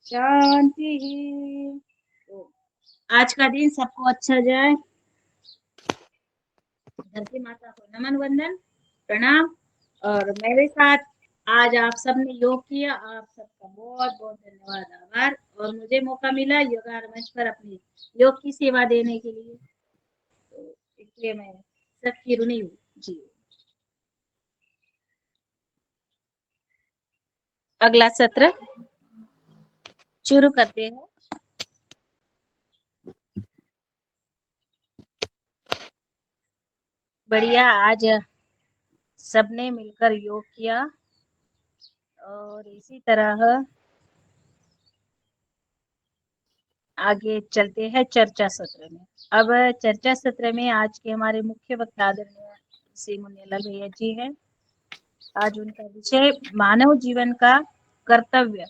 शांति। तो आज का दिन सबको अच्छा जाए। धरती माता को नमन वंदन प्रणाम। और मेरे साथ आज आप सबने योग किया, आप सबका बहुत बहुत धन्यवाद आभार। और मुझे मौका मिला योगार मंच पर अपनी योग की सेवा देने के लिए, तो इसलिए मैं सबकी ऋणी हूँ जी। अगला सत्र शुरू करते हैं। बढ़िया, आज सबने मिलकर योग किया और इसी तरह आगे चलते हैं चर्चा सत्र में। अब चर्चा सत्र में आज के हमारे मुख्य वक्ता आदरणीय श्री मुन्नीलाल भैया जी हैं। आज उनका विषय मानव जीवन का कर्तव्य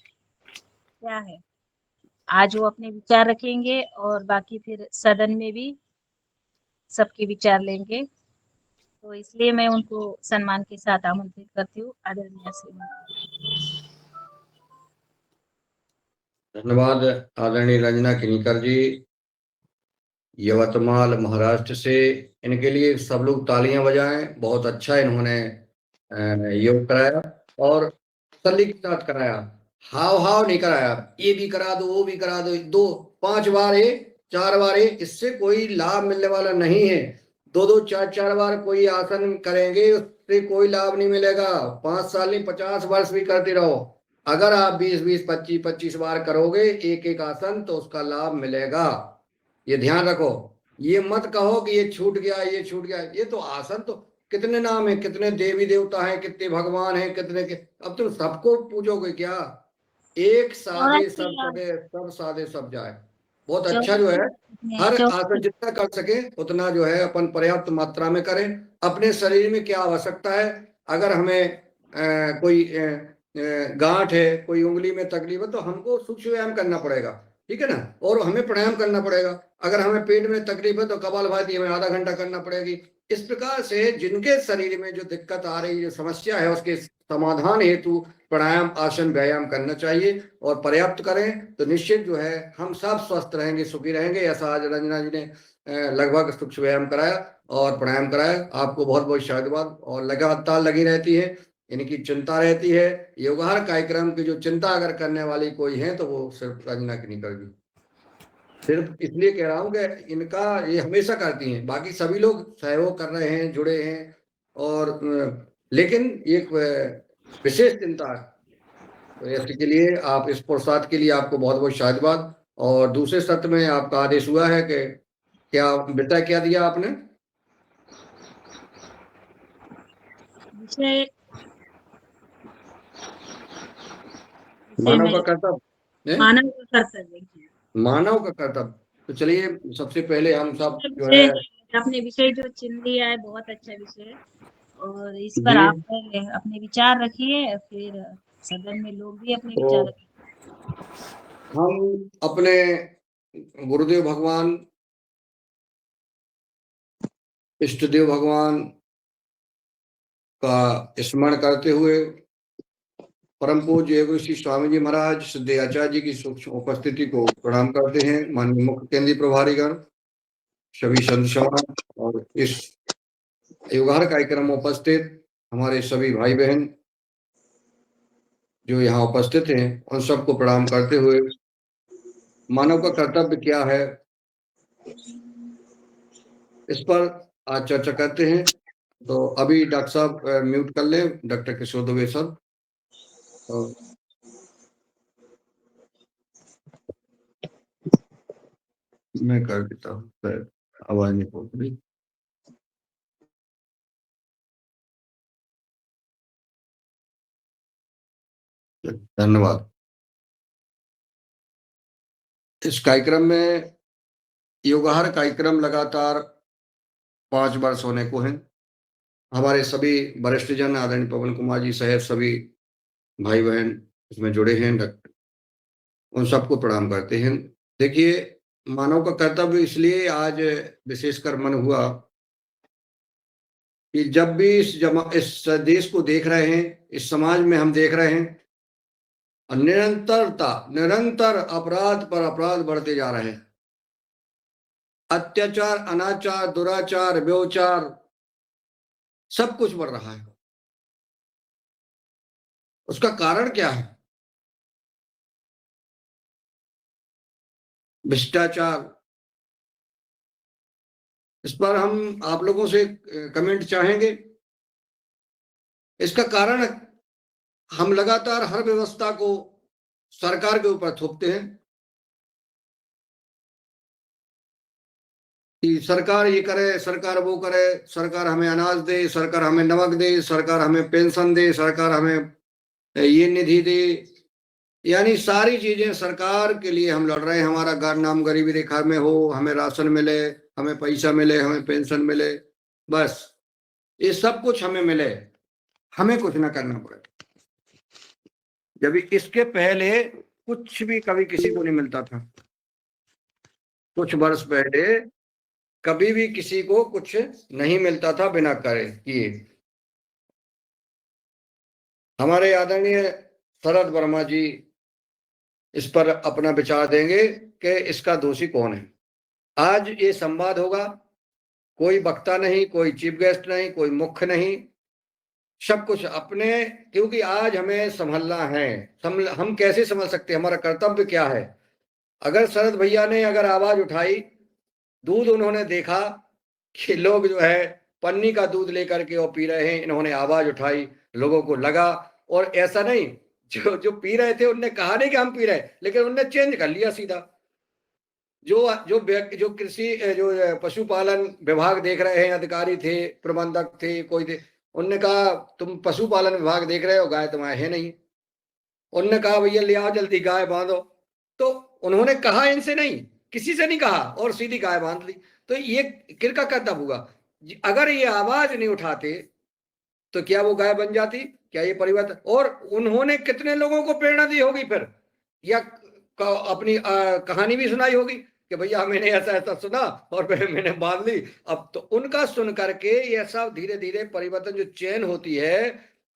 क्या है। आज वो अपने विचार रखेंगे और बाकी फिर सदन में भी सबके विचार लेंगे, तो इसलिए मैं उनको सम्मान के साथ आमंत्रित करती हूँ। आदरणीय श्री धन्यवाद आदरणीय रंजना किनीकर जी, यवतमाल महाराष्ट्र से। इनके लिए सब लोग तालियां बजाएं। बहुत अच्छा इन्होंने योग कराया और तसल्ली के साथ कराया। हाव हाव नहीं कराया, ये भी करा दो वो भी करा दो, 2-5 बार 4 बार इससे कोई लाभ मिलने वाला नहीं है। 2-4 बार कोई आसन करेंगे उससे कोई लाभ नहीं मिलेगा। 5 साल नहीं 50 वर्ष भी करते रहो, अगर आप 20-20 25-25 बार करोगे एक एक आसन तो उसका लाभ मिलेगा। ये ध्यान रखो। ये मत कहो कि ये छूट गया ये छूट गया। ये तो आसन तो कितने नाम है, कितने देवी देवता हैं, कितने भगवान हैं, कितने के, अब तुम सबको पूजोगे क्या? एक साधे सब चले, सब साधे सब जाए। बहुत अच्छा जो है, हर आसन जितना कर सके उतना जो है अपन पर्याप्त मात्रा में करें। अपने शरीर में क्या आवश्यकता है, अगर हमें कोई गांठ है, कोई उंगली में तकलीफ है, तो हमको सूक्ष्म व्यायाम करना पड़ेगा, ठीक है ना। और हमें प्राणायाम करना पड़ेगा। अगर हमें पेट में तकलीफ है तो कपालभाति हमें आधा घंटा करना पड़ेगी। इस प्रकार से जिनके शरीर में जो दिक्कत आ रही है, समस्या है, उसके समाधान हेतु प्राणायाम आसन व्यायाम करना चाहिए और पर्याप्त करें तो निश्चित जो है हम सब स्वस्थ रहेंगे, सुखी रहेंगे। ऐसा आज रंजना जी ने लगभग सूक्ष्म व्यायाम कराया और प्राणायाम कराया। आपको बहुत बहुत शायद और लगातार लगी रहती है, इनकी चिंता रहती है। योगाहार कार्यक्रम की जो चिंता अगर करने वाली कोई है तो वो सिर्फ रंजना की नहीं करेगी। सिर्फ इसलिए कह रहा हूँ कि इनका ये हमेशा करती हैं, बाकी सभी लोग सहयोग कर रहे हैं, जुड़े हैं। और लेकिन एक विशेष चिंता है, तो इसके लिए आप इस प्रोत्साहन के लिए आपको बहुत बहुत शायद। और दूसरे सत्र में आपका आदेश हुआ है कि क्या विषय क्या दिया आपने? विषय मानव का कर्तव्य। मानव का कर्तव्य, मानव का कर्तव्य। तो चलिए सबसे पहले हम सब जो है अपने विषय जो चुन लिया है, बहुत अच्छा विषय है और इस पर आप अपने विचार रखिए, फिर सदन में लोग भी अपने विचार रखिए। हम अपने गुरुदेव भगवान, इष्ट देव भगवान का स्मरण करते हुए परम पूज्य गुरु श्री स्वामी जी महाराज सिद्धे आचार्य जी की सूक्ष्म उपस्थिति को प्रणाम करते हैं। माननीय मुख्य केंद्रीय प्रभारीगण, सभी संत समाज और इस योगाहार कार्यक्रम में उपस्थित हमारे सभी भाई बहन जो यहाँ उपस्थित हैं, उन सबको प्रणाम करते हुए मानव का कर्तव्य क्या है इस पर आज चर्चा करते हैं। तो अभी डॉक्टर साहब म्यूट कर लें, डॉक्टर किशोर दुबे सर। मैं कर देता हूँ, आवाज नहीं पहुंच रही। धन्यवाद। इस कार्यक्रम में योगाहार कार्यक्रम लगातार 5 वर्ष होने को है। हमारे सभी वरिष्ठ जन आदरणीय पवन कुमार जी सहित सभी भाई बहन इसमें जुड़े हैं, डॉक्टर, उन सबको प्रणाम करते हैं। देखिए, मानव का कर्तव्य इसलिए आज विशेषकर मन हुआ कि जब भी इस देश को देख रहे हैं, इस समाज में हम देख रहे हैं और निरंतर अपराध पर अपराध बढ़ते जा रहे हैं। अत्याचार, अनाचार, दुराचार, व्यभिचार सब कुछ बढ़ रहा है। उसका कारण क्या है? भ्रष्टाचार। इस पर हम आप लोगों से कमेंट चाहेंगे। इसका कारण हम लगातार हर व्यवस्था को सरकार के ऊपर थोपते हैं कि सरकार ये करे, सरकार वो करे, सरकार हमें अनाज दे, सरकार हमें नमक दे, सरकार हमें पेंशन दे, सरकार हमें ये निधि दे। यानी सारी चीजें सरकार के लिए हम लड़ रहे हैं। हमारा नाम गरीबी रेखा में हो, हमें राशन मिले, हमें पैसा मिले, हमें पेंशन मिले, बस ये सब कुछ हमें मिले, हमें कुछ ना करना पड़े। जब इसके पहले कुछ भी कभी किसी को नहीं मिलता था। कुछ वर्ष पहले कभी भी किसी को कुछ नहीं मिलता था बिना करे किए। हमारे आदरणीय शरद वर्मा जी इस पर अपना विचार देंगे कि इसका दोषी कौन है। आज ये संवाद होगा, कोई वक्ता नहीं, कोई चीफ गेस्ट नहीं, कोई मुख्य नहीं, सब कुछ अपने, क्योंकि आज हमें संभलना है। हम कैसे संभल सकते हैं? हमारा कर्तव्य क्या है? अगर शरद भैया ने अगर आवाज उठाई, दूध उन्होंने देखा कि लोग जो है पन्नी का दूध लेकर के वो पी रहे हैं, इन्होंने आवाज उठाई, लोगों को लगा। और ऐसा नहीं, जो पी रहे थे उनने कहा नहीं कि हम पी रहे, लेकिन उनने चेंज कर लिया सीधा। जो कृषि जो पशुपालन विभाग देख रहे हैं, अधिकारी थे, प्रबंधक थे, कोई थे, उनने कहा तुम पशुपालन विभाग देख रहे हो, गाय तुम्हारे है नहीं। उनने कहा भैया ले आओ जल्दी गाय बांधो। तो उन्होंने कहा, इनसे नहीं, किसी से नहीं कहा, और सीधी गाय बांध ली। तो ये किरका कर्तव्य हुआ। अगर ये आवाज नहीं उठाते तो क्या वो गाय बन जाती? क्या ये परिवर्तन? और उन्होंने कितने लोगों को प्रेरणा दी होगी फिर, या अपनी कहानी भी सुनाई होगी कि भैया मैंने ऐसा ऐसा सुना और मैंने बांध ली। अब तो उनका सुन करके ये सब धीरे धीरे परिवर्तन जो चेन होती है,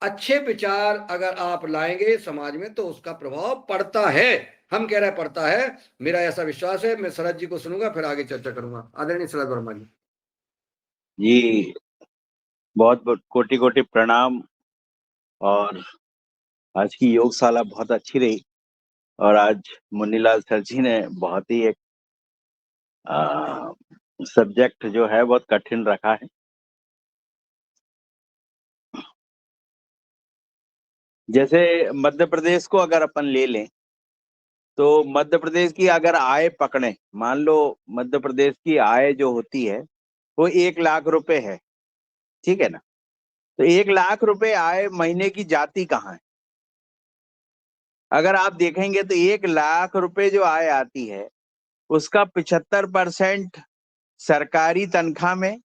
अच्छे विचार अगर आप लाएंगे समाज में तो उसका प्रभाव पड़ता है। हम कह रहे हैं पड़ता है, मेरा ऐसा विश्वास है। मैं शरद जी को सुनूंगा, फिर आगे चर्चा करूंगा। आदरणीय शरद वर्मा जी। जी बहुत बहुत कोटि कोटि प्रणाम। और आज की योगशाला बहुत अच्छी रही, और आज मुन्नीलाल सर जी ने बहुत ही एक सब्जेक्ट जो है बहुत कठिन रखा है। जैसे मध्य प्रदेश को अगर अपन ले लें तो मध्य प्रदेश की अगर आय पकड़े, मान लो मध्य प्रदेश की आय जो होती है वो 1 लाख रुपए है, ठीक है ना? तो 1 लाख रुपए आय महीने की जाती कहाँ है? अगर आप देखेंगे तो 1 लाख रुपए जो आय आती है उसका 75% सरकारी तनख्वाह में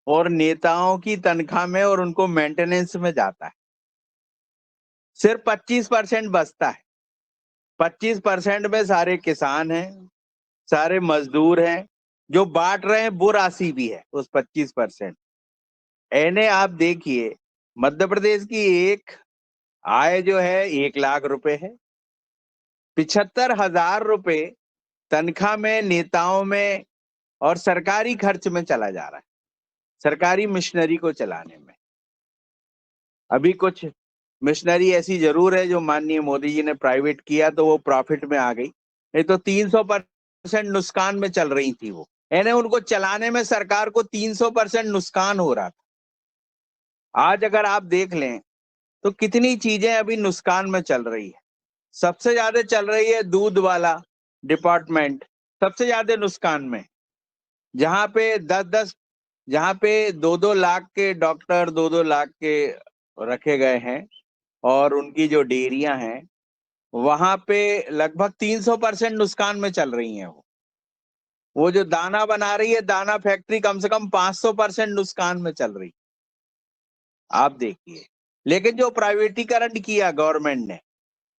और नेताओं की तनख्वाह में और उनको मेंटेनेंस में जाता है। सिर्फ 25% बचता है। 25% में सारे किसान हैं, सारे मजदूर हैं, जो बांट रहे हैं वो राशि भी है उस 25%। एने आप देखिए मध्य प्रदेश की एक आय जो है 1 लाख रुपए है, 75,000 रुपए तनख्वाह में, नेताओं में और सरकारी खर्च में चला जा रहा है, सरकारी मिशनरी को चलाने में। अभी कुछ मिशनरी ऐसी जरूर है जो माननीय मोदी जी ने प्राइवेट किया तो वो प्रॉफिट में आ गई, नहीं तो 300% नुकसान में चल रही थी वो। यानी उनको चलाने में सरकार को 300% नुकसान हो रहा था। आज अगर आप देख लें तो कितनी चीजें अभी नुकसान में चल रही है। सबसे ज्यादा चल रही है दूध वाला डिपार्टमेंट, सबसे ज्यादा नुकसान में, जहां पे 2-2 लाख के डॉक्टर, 2-2 लाख के रखे गए हैं, और उनकी जो डेयरियां हैं वहां पे लगभग 300% नुकसान में चल रही हैं। वो जो दाना बना रही है दाना फैक्ट्री कम से कम 500% नुकसान में चल रही, आप देखिए। लेकिन जो प्राइवेटीकरण किया गवर्नमेंट ने,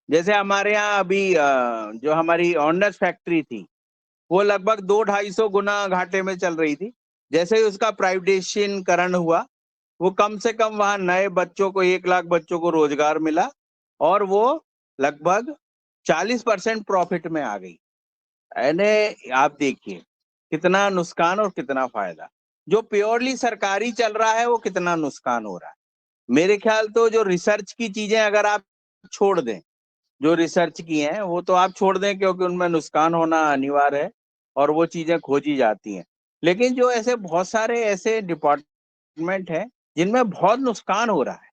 जैसे हमारे यहाँ अभी जो हमारी ऑनर्स फैक्ट्री थी वो लगभग 200-250 गुना घाटे में चल रही थी। जैसे ही उसका प्राइवेटाइजेशन हुआ, वो कम से कम वहां नए बच्चों को 1 लाख बच्चों को रोजगार मिला, और वो लगभग 40% प्रॉफिट में आ गई। यानी आप देखिए कितना नुकसान और कितना फायदा। जो प्योरली सरकारी चल रहा है वो कितना नुकसान हो रहा है। मेरे ख्याल तो जो रिसर्च की चीजें अगर आप छोड़ दें, जो रिसर्च की हैं वो तो आप छोड़ दें, क्योंकि उनमें नुकसान होना अनिवार्य है और वो चीजें खोजी जाती हैं। लेकिन जो ऐसे बहुत सारे ऐसे डिपार्टमेंट हैं जिनमें बहुत नुकसान हो रहा है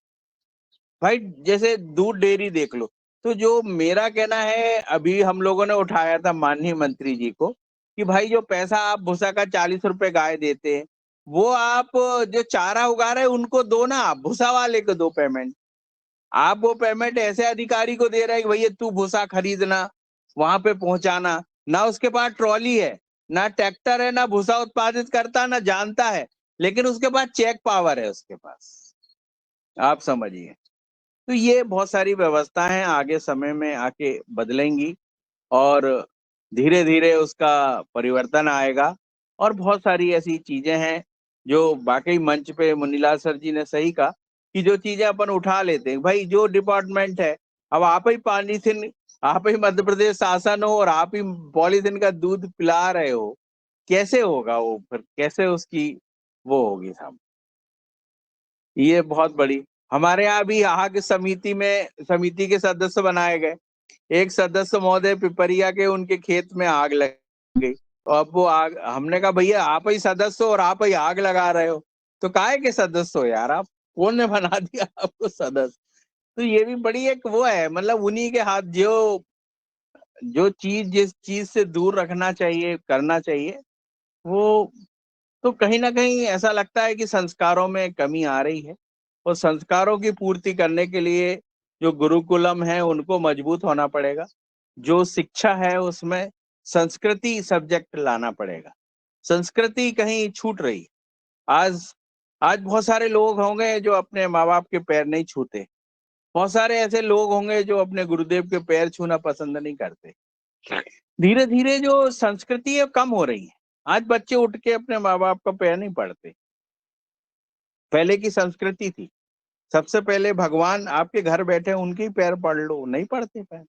भाई, जैसे दूध डेयरी देख लो। तो जो मेरा कहना है, अभी हम लोगों ने उठाया था माननीय मंत्री जी को कि भाई जो पैसा आप भूसा का 40 रुपए गाय देते हैं, वो आप जो चारा उगा रहे हैं उनको दो ना, आप भूसा वाले को दो पेमेंट। आप वो पेमेंट ऐसे अधिकारी को दे रहे हैं कि भैया तू भूसा खरीदना, वहां पे पहुंचाना, ना उसके पास ट्रॉली है, ना ट्रैक्टर है, ना भूसा उत्पादित करता, ना जानता है, लेकिन उसके पास चेक पावर है उसके पास। आप समझिए। तो ये बहुत सारी व्यवस्थाएं आगे समय में आके बदलेंगी और धीरे धीरे उसका परिवर्तन आएगा। और बहुत सारी ऐसी चीजें हैं जो वाकई मंच पे मुनीलाल सर जी ने सही कहा कि जो चीजें अपन उठा लेते हैं भाई, जो डिपार्टमेंट है, अब आप ही पॉलीथिन, आप ही मध्य प्रदेश शासन हो और आप ही पॉलीथिन का दूध पिला रहे हो, कैसे होगा वो? फिर कैसे उसकी वो होगी साहब? ये बहुत बड़ी, हमारे यहाँ भी आग समिति में समिति के सदस्य बनाए गए। एक सदस्य महोदय पिपरिया के, उनके खेत में आग लग गई। अब वो आग, हमने कहा भैया आप ही सदस्य हो और आप ही आग लगा रहे हो, तो काहे के सदस्य हो यार आप? कौन ने बना दिया आपको सदस्य? तो ये भी बड़ी एक वो है, मतलब उन्हीं के हाथ, जो जो चीज जिस चीज से दूर रखना चाहिए, करना चाहिए, वो तो कहीं ना कहीं ऐसा लगता है कि संस्कारों में कमी आ रही है। और संस्कारों की पूर्ति करने के लिए जो गुरुकुलम है उनको मजबूत होना पड़ेगा। जो शिक्षा है उसमें संस्कृति सब्जेक्ट लाना पड़ेगा। संस्कृति कहीं छूट रही। आज आज बहुत सारे लोग होंगे जो अपने माँ बाप के पैर नहीं छूते। बहुत सारे ऐसे लोग होंगे जो अपने गुरुदेव के पैर छूना पसंद नहीं करते। धीरे धीरे जो संस्कृति है कम हो रही है। आज बच्चे उठ के अपने माँ बाप का पैर नहीं पड़ते। पहले की संस्कृति थी, सबसे पहले भगवान आपके घर बैठे उनके ही पैर पड़ लो, नहीं पड़ते पैर।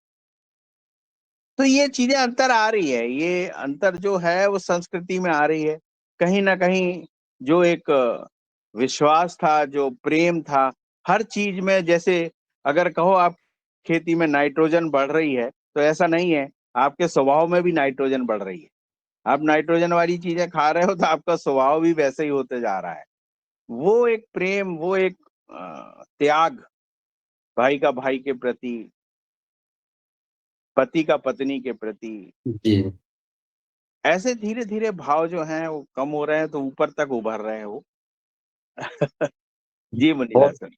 तो ये चीजें अंतर आ रही है, ये अंतर जो है वो संस्कृति में आ रही है। कहीं ना कहीं जो एक विश्वास था, जो प्रेम था हर चीज में, जैसे अगर कहो आप खेती में नाइट्रोजन बढ़ रही है, तो ऐसा नहीं है, आपके स्वभाव में भी नाइट्रोजन बढ़ रही है। आप नाइट्रोजन वाली चीजें खा रहे हो तो आपका स्वभाव भी वैसे ही होते जा रहा है। वो एक प्रेम, वो एक त्याग, भाई का भाई के प्रति, पति का पत्नी के प्रति, जी ऐसे धीरे धीरे भाव जो हैं वो कम हो रहे हैं, तो ऊपर तक उभर रहे हैं वो। जी मुनीला बहुत सर।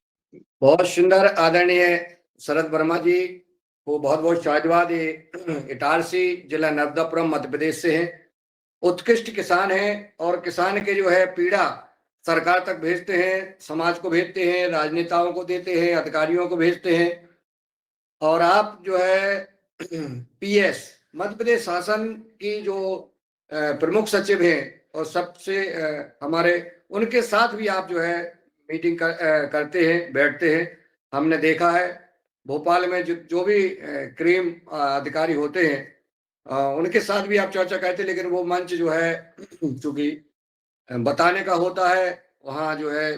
बहुत सुंदर। आदरणीय शरद वर्मा जी को बहुत बहुत शाहजवाद। ये इटारसी जिला नर्मदापुरम मध्य प्रदेश से हैं। उत्कृष्ट किसान हैं और किसान के जो है पीड़ा सरकार तक भेजते हैं, समाज को भेजते हैं, राजनेताओं को देते हैं, अधिकारियों को भेजते हैं। और आप जो है पीएस मध्य प्रदेश शासन की जो प्रमुख सचिव हैं और सबसे हमारे, उनके साथ भी आप जो है मीटिंग करते हैं, बैठते हैं। हमने देखा है भोपाल में जो भी क्रीम अधिकारी होते हैं उनके साथ भी आप चर्चा करते हैं। लेकिन वो मंच जो है चूंकि बताने का होता है, वहाँ जो है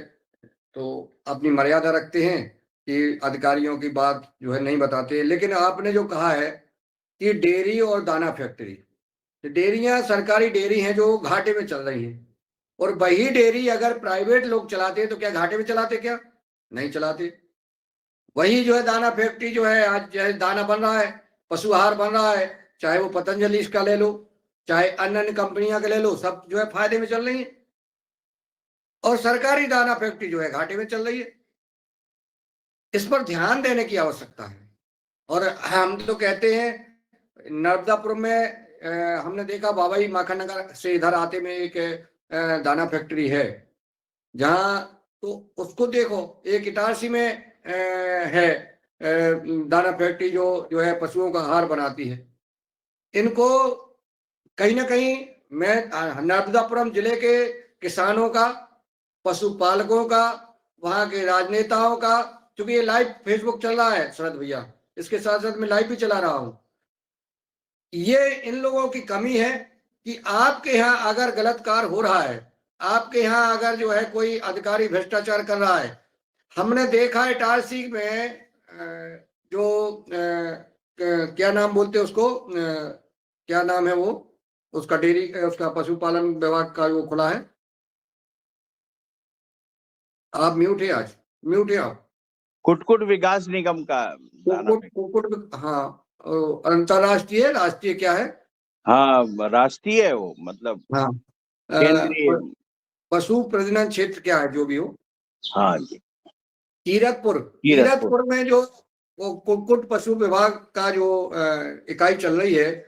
तो अपनी मर्यादा रखते हैं कि अधिकारियों की बात जो है नहीं बताते। लेकिन आपने जो कहा है कि डेयरी और दाना फैक्ट्री, डेयरियां सरकारी डेयरी हैं जो घाटे में चल रही हैं, और वही डेयरी अगर प्राइवेट लोग चलाते हैं तो क्या घाटे में चलाते? क्या नहीं चलाते। वही जो है दाना फैक्ट्री जो है, आज जो है दाना बन रहा है, पशु आहार बन रहा है, चाहे वो पतंजलि इसका ले लो, चाहे अन्य अन्य कंपनियां का ले लो, सब जो है फायदे में चल रही है। और सरकारी दाना फैक्ट्री जो है घाटे में चल रही है। इस पर ध्यान देने की आवश्यकता है। और हम तो कहते हैं नर्मदापुर में हमने देखा बाबाई माखन नगर से इधर आते में एक दाना फैक्ट्री है, जहां तो उसको देखो, एक इटारसी में है दाना फैक्ट्री जो है पशुओं का आहार बनाती है। इनको कहीं ना कहीं मैं नर्मदापुरम जिले के किसानों का, पशुपालकों का, वहां के राजनेताओं का, क्योंकि ये लाइव फेसबुक चल रहा है शरद भैया, इसके साथ साथ मैं लाइव भी चला रहा हूं। ये इन लोगों की कमी है कि आपके यहाँ अगर गलत कार्य हो रहा है, आपके यहाँ अगर जो है कोई अधिकारी भ्रष्टाचार कर रहा है, हमने देखा है इटारसी में जो क्या नाम बोलते हैं उसको, क्या नाम है वो, उसका डेयरी, उसका पशुपालन विभाग का वो खुला है। आप म्यूट है, आज म्यूट है आप। कुटकुट विकास निगम का कुक्कुट, हाँ, अंतरराष्ट्रीय राष्ट्रीय क्या है? हाँ, राष्ट्रीय है वो, मतलब हाँ, केंद्रीय। पशु प्रजनन क्षेत्र क्या है जो भी हो। हाँ जी, कीरतपुर में जो वो कुक्कुट पशु विभाग का जो इकाई चल रही है,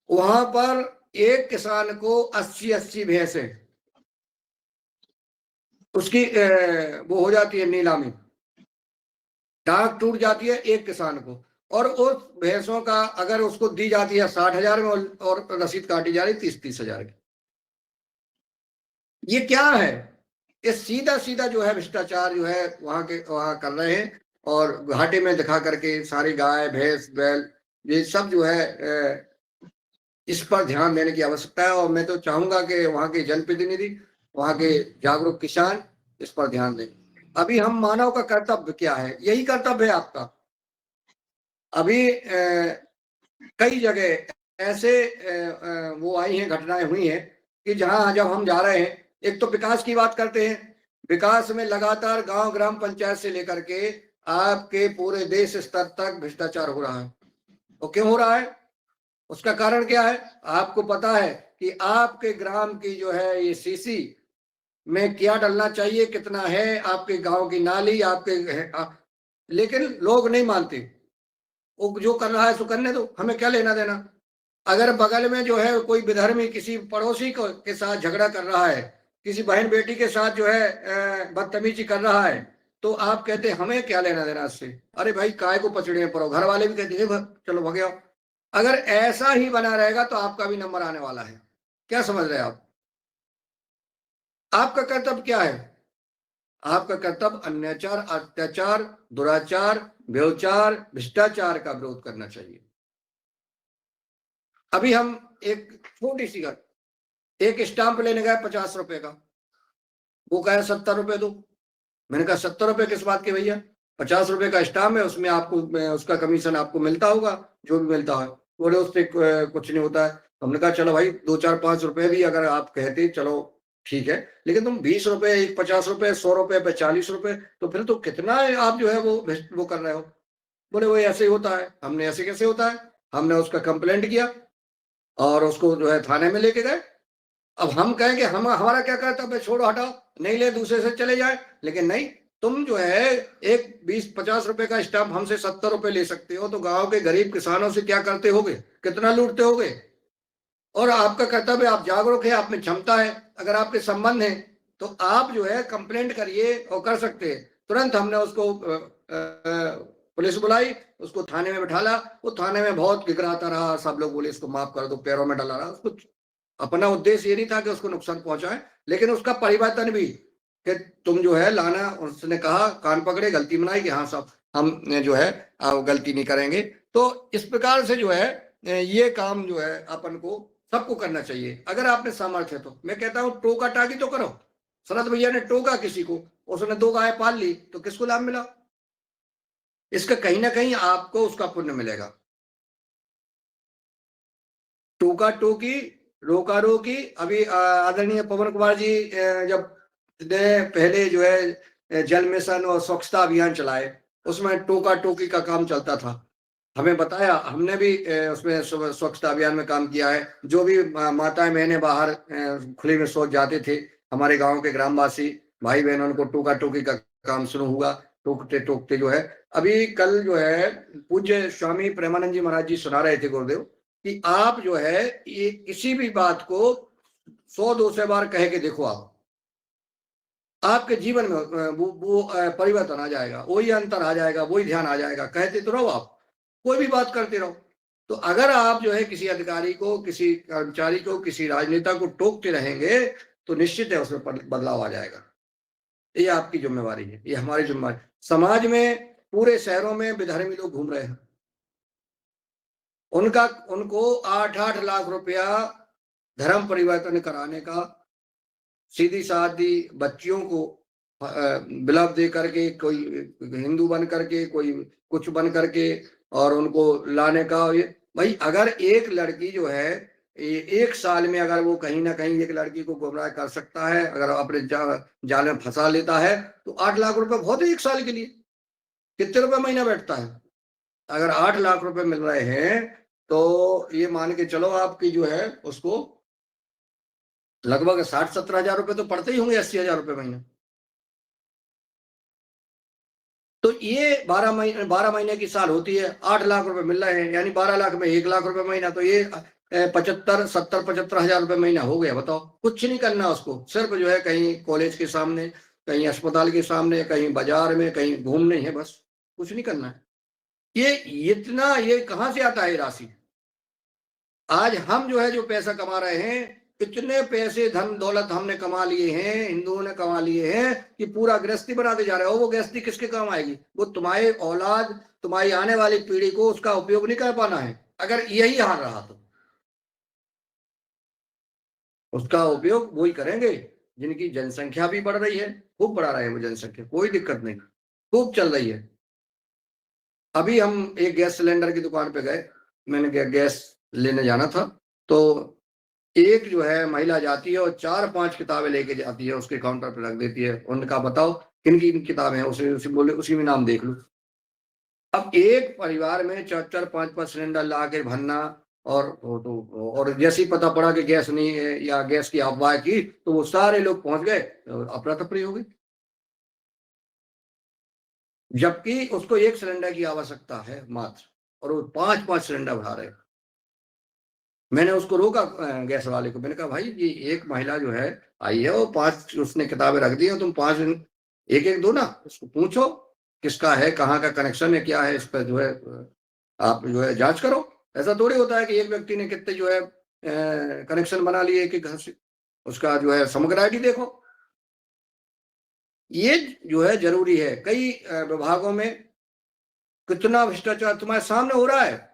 वहां पर एक किसान को 80 भैंसे, उसकी वो हो जाती है नीलामी, डाक टूट जाती है एक किसान को, और उस भैंसों का अगर उसको दी जाती है 60,000 में, और रसीद काटी जा रही 30 हजार की। ये क्या है? ये सीधा सीधा जो है भ्रष्टाचार जो है वहां कर रहे हैं, और घाटे में दिखा करके सारी गाय भैंस बैल ये सब जो है इस पर ध्यान देने की आवश्यकता है। और मैं तो चाहूंगा कि वहां के जनप्रतिनिधि, वहां के जागरूक किसान इस पर ध्यान दें। अभी हम मानव का कर्तव्य क्या है? यही कर्तव्य है आपका। अभी कई जगह ऐसे वो आई हैं, घटनाएं हुई हैं कि जहां जब हम जा रहे हैं, एक तो विकास की बात करते हैं, विकास में लगातार गांव ग्राम पंचायत से लेकर के आपके पूरे देश स्तर तक भ्रष्टाचार हो रहा है। और क्यों हो रहा है? उसका कारण क्या है? आपको पता है कि आपके ग्राम की जो है ये सीसी में क्या डलना चाहिए, कितना है, आपके गांव की नाली आपके लेकिन लोग नहीं मानते। वो जो कर रहा है सो करने दो, हमें क्या लेना देना। अगर बगल में जो है कोई विधर्मी किसी पड़ोसी को के साथ झगड़ा कर रहा है, किसी बहन बेटी के साथ जो है बदतमीजी कर रहा है, तो आप कहते हैं हमें क्या लेना देना इससे। अरे भाई काय को पचड़े पड़ो। घर वाले भी कहते हैं चलो भगे आओ। अगर ऐसा ही बना रहेगा तो आपका भी नंबर आने वाला है। क्या समझ रहे हैं आप? आपका कर्तव्य क्या है? आपका कर्तव्य अन्याचार, अत्याचार, दुराचार, व्यभिचार, भ्रष्टाचार का विरोध करना चाहिए। अभी हम एक छोटी सी एक स्टाम्प लेने गए 50 रुपए का, वो कहे 70 रुपए दो। मैंने कहा 70 रुपए किस बात के भैया? 50 रुपए का स्टाम्प है, उसमें आपको उसका कमीशन आपको मिलता होगा, जो भी मिलता है, बोले उससे कुछ नहीं होता है। हमने कहा चलो भाई 2 4 5 रुपए भी अगर आप कहते चलो ठीक है, लेकिन तुम 20 रुपए, 50 रुपए, 100 रुपए पे 40 रुपए, तो फिर तो कितना आप जो है वो कर रहे हो। बोले वो ऐसे ही होता है। हमने ऐसे कैसे होता है? हमने उसका कंप्लेंट किया और उसको जो है थाने में लेके गए। अब हम कहें कि हमारा क्या कर्तव्य, छोड़ो हटाओ, नहीं ले दूसरे से चले जाए, लेकिन नहीं, तुम जो है एक 20-50 रुपए का स्टाम्प हमसे 70 रुपए ले सकते हो, तो गांव के गरीब किसानों से क्या करते होगे, कितना लूटते होगे। और आपका कर्तव्य, आप जागरूक है, आप में क्षमता है, अगर आपके संबंध है तो आप जो है कंप्लेंट करिए और कर सकते हैं। तुरंत हमने उसको पुलिस बुलाई, उसको थाने में बैठाला। वो थाने में बहुत गिगराता रहा, सब लोग बोले इसको माफ कर दो, पैरों में डला रहा। उसको अपना उद्देश्य ये नहीं था कि उसको नुकसान पहुंचाए, लेकिन उसका परिवर्तन भी कि तुम जो है लाना, उसने कहा, कान पकड़े, गलती मनाई कि हाँ साहब हम जो है गलती नहीं करेंगे। तो इस प्रकार से जो है ये काम जो है अपन को सबको करना चाहिए, अगर आपने सामर्थ्य है तो। मैं कहता हूँ टोका टाकी तो करो। शरद भैया ने टोका किसी को, उसने 2 गाय पाल ली, तो किसको लाभ मिला? इसका कहीं ना कहीं आपको उसका पुण्य मिलेगा। टोका टोकी, रोका रोकी। अभी आदरणीय पवन कुमार जी जब पहले जो है जल मिशन और स्वच्छता अभियान चलाए, उसमें टोका टोकी का काम चलता था। हमें बताया, हमने भी उसमें स्वच्छता अभियान में काम किया है। जो भी माताएं बहनें बाहर खुले में शौच जाते थे, हमारे गांव के ग्रामवासी भाई बहनों उनको टोका टोकी का काम शुरू हुआ। टोकते टोकते जो है, अभी कल जो है पूज्य स्वामी प्रेमानंद जी महाराज जी सुना रहे थे गुरुदेव कि आप जो है ये किसी भी बात को 100-200 बार कह के देखो, आपके जीवन में वो परिवर्तन आ जाएगा, वही अंतर आ जाएगा, वही ध्यान आ जाएगा। कहते तो रहो, आप कोई भी बात करते रहो। तो अगर आप जो है किसी अधिकारी को, किसी कर्मचारी को, किसी राजनेता को टोकते रहेंगे तो निश्चित है उसमें बदलाव आ जाएगा। ये आपकी जिम्मेवारी है, ये हमारी जिम्मेवारी। समाज में पूरे शहरों में विधर्मी लोग घूम रहे हैं, उनको 8-8 लाख रुपया धर्म परिवर्तन कराने का, सीधी सादी बच्चियों को बिलब दे करके, कोई हिंदू बन करके, कोई कुछ बन करके, और उनको लाने का। भाई अगर एक लड़की जो है 1 साल में अगर वो कहीं ना कहीं एक लड़की को गुमराह कर सकता है, अगर अपने जाल में फंसा लेता है, तो 8 लाख रुपए बहुत है 1 साल के लिए। कितने रुपए महीना बैठता है? अगर 8 लाख रुपए मिल रहे हैं तो ये मान के चलो आपकी जो है उसको लगभग 60-70 हजार रुपए तो पड़ते ही होंगे, 80 हजार रुपए महीना। तो ये 12 महीने की साल होती है, 8 लाख रुपए मिल रहे हैं, यानी 12 लाख में 1 लाख रुपए महीना, तो ये 75 हजार रुपए महीना हो गया। बताओ, कुछ नहीं करना उसको, सिर्फ जो है कहीं कॉलेज के सामने, कहीं अस्पताल के सामने, कहीं बाजार में, कहीं घूमने है, बस कुछ नहीं करना है। ये इतना, ये कहां से आता है राशि? आज हम जो है जो पैसा कमा रहे हैं, इतने पैसे धन दौलत हमने कमा लिए हैं, हिंदुओं ने कमा लिए हैं कि पूरा गृहस्थी बनाते जा रहे हो। वो गृहस्थी किसके काम आएगी? वो तुम्हारे औलाद, तुम्हारी आने वाली पीढ़ी को उसका उपयोग नहीं कर पाना है। अगर यही हाल रहा तो उसका उपयोग वही करेंगे जिनकी जनसंख्या भी बढ़ रही है, खूब बढ़ा रहे हैं वो जनसंख्या, कोई दिक्कत नहीं, खूब चल रही है। अभी हम एक गैस सिलेंडर की दुकान पे गए, मैंने गैस लेने जाना था, तो एक जो है महिला जाती है और 4-5 किताबें लेके जाती है, उसके काउंटर पर रख देती है। उनका बताओ किन किन किताबें हैं, उसे बोले उसी में नाम देख लो। अब एक परिवार में 4-4, 5-5 सिलेंडर ला के भरना, और जैसे ही पता पड़ा कि गैस नहीं है या गैस की अफवाह की, तो वो सारे लोग पहुंच गए, अफरा तफरी हो गई, जबकि उसको 1 सिलेंडर की आवश्यकता है मात्र, और वो 5-5 सिलेंडर भरा रहे। मैंने उसको रोका, गैस वाले को, मैंने कहा भाई ये एक महिला जो है आई है, वो 5 उसने किताबें रख दी है, तुम 5 एक दो ना, उसको पूछो किसका है, कहाँ का कनेक्शन है, क्या है, इस पर जो है आप जो है जांच करो। ऐसा थोड़ी होता है कि एक व्यक्ति ने कितने जो है कनेक्शन बना लिए एक घर से, उसका जो है समग्र आईडी देखो। ये जो है जरूरी है। कई विभागों में कितना भ्रष्टाचार तुम्हारे सामने हो रहा है,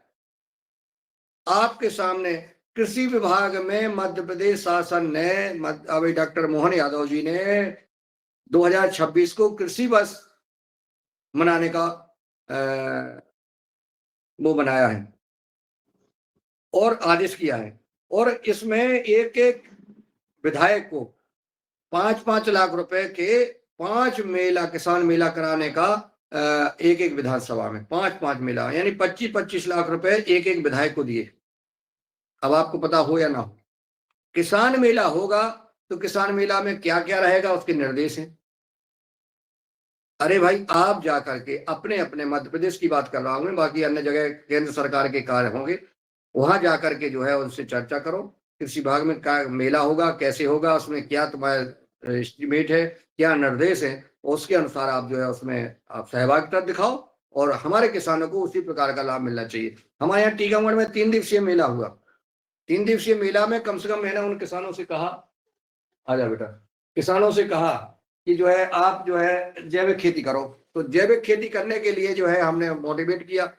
आपके सामने। कृषि विभाग में मध्य प्रदेश शासन ने, अभी डॉक्टर मोहन यादव जी ने 2026 को कृषि वर्ष मनाने का वो बनाया है और आदेश किया है, और इसमें एक एक विधायक को 5-5 लाख रुपए के 5 मेला, किसान मेला कराने का, एक एक विधानसभा में 5-5 मेला, यानी 25-25 लाख रुपए एक एक विधायक को दिए। अब आपको पता हो या ना हो, किसान मेला होगा तो किसान मेला में क्या क्या रहेगा, उसके निर्देश हैं। अरे भाई आप जाकर के अपने अपने, मध्य प्रदेश की बात कर रहा हूं मैं, बाकी अन्य जगह केंद्र सरकार के कार्य होंगे, वहां जाकर के जो है उनसे चर्चा करो, कृषि विभाग में क्या मेला होगा, कैसे होगा, उसमें क्या तुम्हारा एस्टिमेट है, क्या निर्देश है, उसके अनुसार आप जो है उसमें आप सहभागिता दिखाओ, और हमारे किसानों को उसी प्रकार का लाभ मिलना चाहिए। हमारे यहाँ टीकमगढ़ में 3 दिवसीय मेला हुआ। 3 दिवसीय मेला में कम से कम मैंने उन किसानों से कहा, आजा बेटा, किसानों से कहा कि जो है आप जो है जैविक खेती करो। तो जैविक खेती करने के लिए जो है हमने मोटिवेट किया,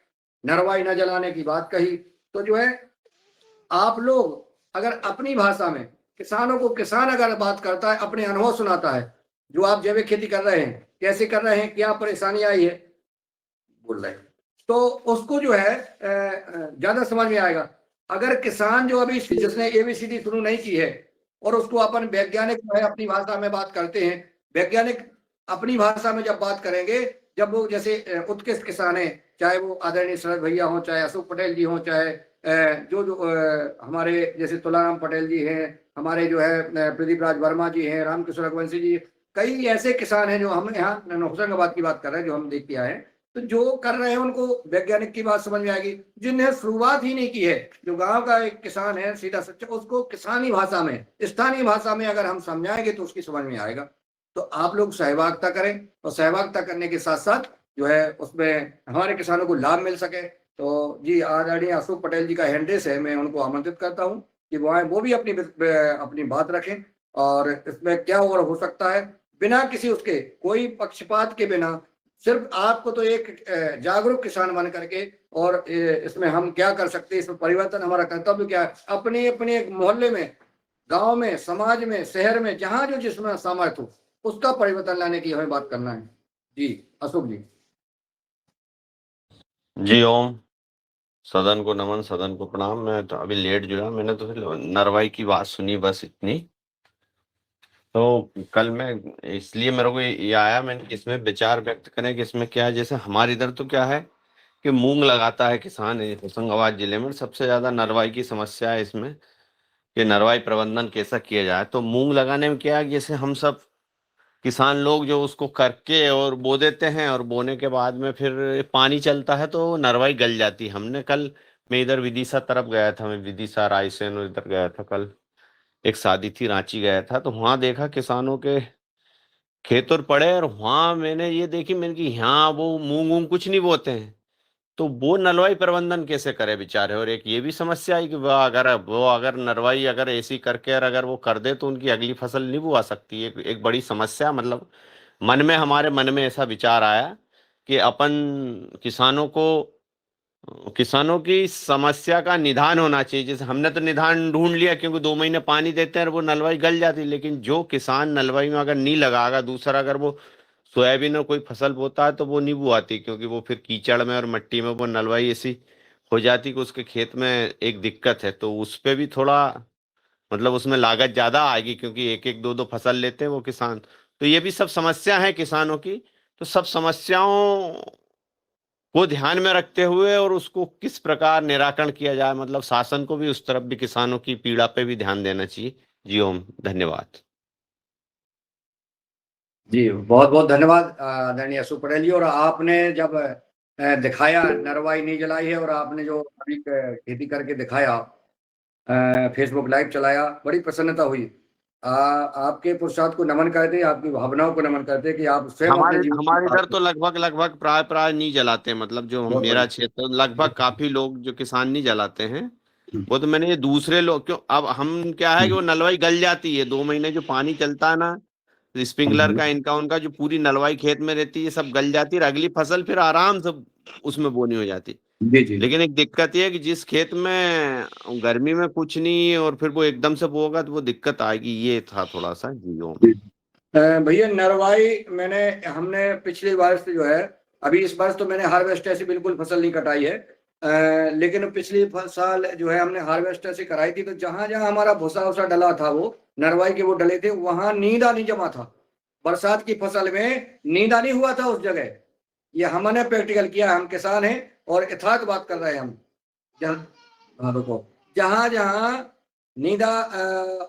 नरवाई न जलाने की बात कही। तो जो है आप लोग अगर अपनी भाषा में किसानों को, किसान अगर बात करता है, अपने अनुभव सुनाता है, जो आप जैविक खेती कर रहे हैं, कैसे कर रहे हैं, क्या परेशानी आई है, बोल रहे हैं, तो उसको जो है ज्यादा समझ में आएगा। अगर किसान जो अभी जिसने ABCD शुरू नहीं की है और उसको अपन वैज्ञानिक जो है अपनी भाषा में बात करते हैं, वैज्ञानिक अपनी भाषा में जब बात करेंगे, जब वो जैसे उत्कृष्ट किसान है, चाहे वो आदरणीय शरद भैया हो, चाहे अशोक पटेल जी हो, चाहे जो हमारे जैसे तुलाराम पटेल जी हैं, हमारे जो है प्रदीप राज वर्मा जी हैं, रामकिशोर रघुवंशी जी, कई ऐसे किसान हैं जो हम यहाँ होशंगाबाद की बात कर रहे हैं, जो हम देख के आए हैं, तो जो कर रहे हैं उनको वैज्ञानिक की बात समझ में आएगी। जिन्हें शुरुआत ही नहीं की है, जो गांव का एक किसान है सीधा सच्चा, उसको किसानी भाषा में, स्थानीय भाषा में अगर हम समझाएंगे तो उसकी समझ में आएगा। तो आप लोग सहभागिता करें, और सहभागिता करने के साथ साथ जो है उसमें हमारे किसानों को लाभ मिल सके। तो जी आदरणीय अशोक पटेल जी का हैंडरेस है, मैं उनको आमंत्रित करता हूँ कि वो भी अपनी बात रखें, और इसमें क्या और हो सकता है, बिना किसी उसके, कोई पक्षपात के बिना, सिर्फ आपको तो एक जागरूक किसान बन करके, और इसमें हम क्या कर सकते हैं, इसमें परिवर्तन हमारा कर्तव्य क्या है, अपने अपने एक मोहल्ले में, गांव में, समाज में, शहर में, जहां जो जिसमें सामर्थ्य हो उसका परिवर्तन लाने की हमें बात करना है। जी अशोक जी। जी ओम, सदन को नमन, सदन को प्रणाम। मैं तो अभी लेट जुड़ा, मैंने तो फिर नरवाई की बात सुनी, बस इतनी। तो कल मैं, इसलिए मेरे को ये आया, मैंने इसमें विचार व्यक्त करें कि इसमें क्या है। जैसे हमारे इधर तो क्या है कि मूंग लगाता है किसान, होशंगाबाद जिले में सबसे ज्यादा नरवाई की समस्या है इसमें, कि नरवाई प्रबंधन कैसा किया जाए। तो मूंग लगाने में क्या है, जैसे हम सब किसान लोग जो उसको करके और बो देते हैं, और बोने के बाद में फिर पानी चलता है तो नरवाई गल जाती है। हमने कल, मैं इधर विदिशा तरफ गया था, मैं विदिशा रायसेन और इधर गया था, कल एक शादी थी, रांची गया था, तो वहां देखा किसानों के खेत और पड़े, और वहां मैंने ये देखी, मैंने कि यहाँ वो मूंग वूंग कुछ नहीं बोते हैं, तो वो नलवाई प्रबंधन कैसे करे बेचारे। और एक ये भी समस्या है कि वो अगर नरवाई अगर ऐसी करके और अगर वो कर दे तो उनकी अगली फसल नहीं बुआ सकती। एक बड़ी समस्या, मतलब हमारे मन में ऐसा विचार आया कि अपन किसानों की समस्या का निदान होना चाहिए। जैसे हमने तो निदान ढूंढ लिया, क्योंकि 2 महीने पानी देते हैं और वो नलवाई गल जाती है, लेकिन जो किसान नलवाई में अगर नहीं लगाएगा, दूसरा अगर वो सोयाबीन और कोई फसल बोता है तो वो नहीं बुआती, क्योंकि वो फिर कीचड़ में और मिट्टी में वो नलवाई ऐसी हो जाती कि उसके खेत में एक दिक्कत है। तो उस पे भी थोड़ा, मतलब उसमें लागत ज्यादा आएगी, क्योंकि एक एक दो दो फसल लेते हैं वो किसान। तो ये भी सब समस्या है किसानों की। तो सब समस्याओं को ध्यान में रखते हुए और उसको किस प्रकार निराकरण किया जाए, मतलब शासन को भी उस तरफ भी, किसानों की पीड़ा पे भी ध्यान देना चाहिए। जी ओम, धन्यवाद। जी बहुत बहुत धन्यवाद आदरणीय अशोक पटेल जी। और आपने जब दिखाया नरवाई नहीं जलाई है, और आपने जो अभी खेती करके दिखाया, फेसबुक लाइव चलाया, बड़ी प्रसन्नता हुई। आपके पुरुषार्थ को नमन करते हैं, आपकी भावनाओं को नमन करते हैं कि आप स्वयं हमारे अपने जीवन हमारे इधर में। तो लगभग लगभग प्राय प्राय नहीं जलाते, मतलब जो बहुत मेरा बढ़िया। क्षेत्र, लगभग काफी लोग जो किसान नहीं जलाते हैं। वो तो मैंने ये दूसरे लोग, क्यों अब हम क्या है कि वो नलवाई गल जाती है 2 महीने जो पानी चलता है ना, स्प्रिंकलर का, इनका उनका जो पूरी नलवाई खेत में रहती है सब गल जाती है, और अगली फसल फिर आराम से उसमें बोनी हो जाती। जी जी। लेकिन एक दिक्कत ये है कि जिस खेत में गर्मी में कुछ नहीं और फिर वो एकदम से बोगा तो वो दिक्कत आएगी, ये था थोड़ा सा। जी ओम। भैया नरवाई हमने पिछली बार से जो है, अभी इस बार तो मैंने हार्वेस्टर से बिल्कुल फसल नहीं कटाई है, लेकिन पिछली साल जो है हमने हार्वेस्टर से कराई थी। तो जहां जहां हमारा भूसा वूसा डला था, वो नरवाई के वो डले थे, वहां नींदा नहीं जमा था। बरसात की फसल में नींदा नहीं हुआ था उस जगह। ये हमने प्रैक्टिकल किया, हम किसान हैं और यथार्थ बात कर रहे हैं हम। हाँ देखो, जहां जहां नींदा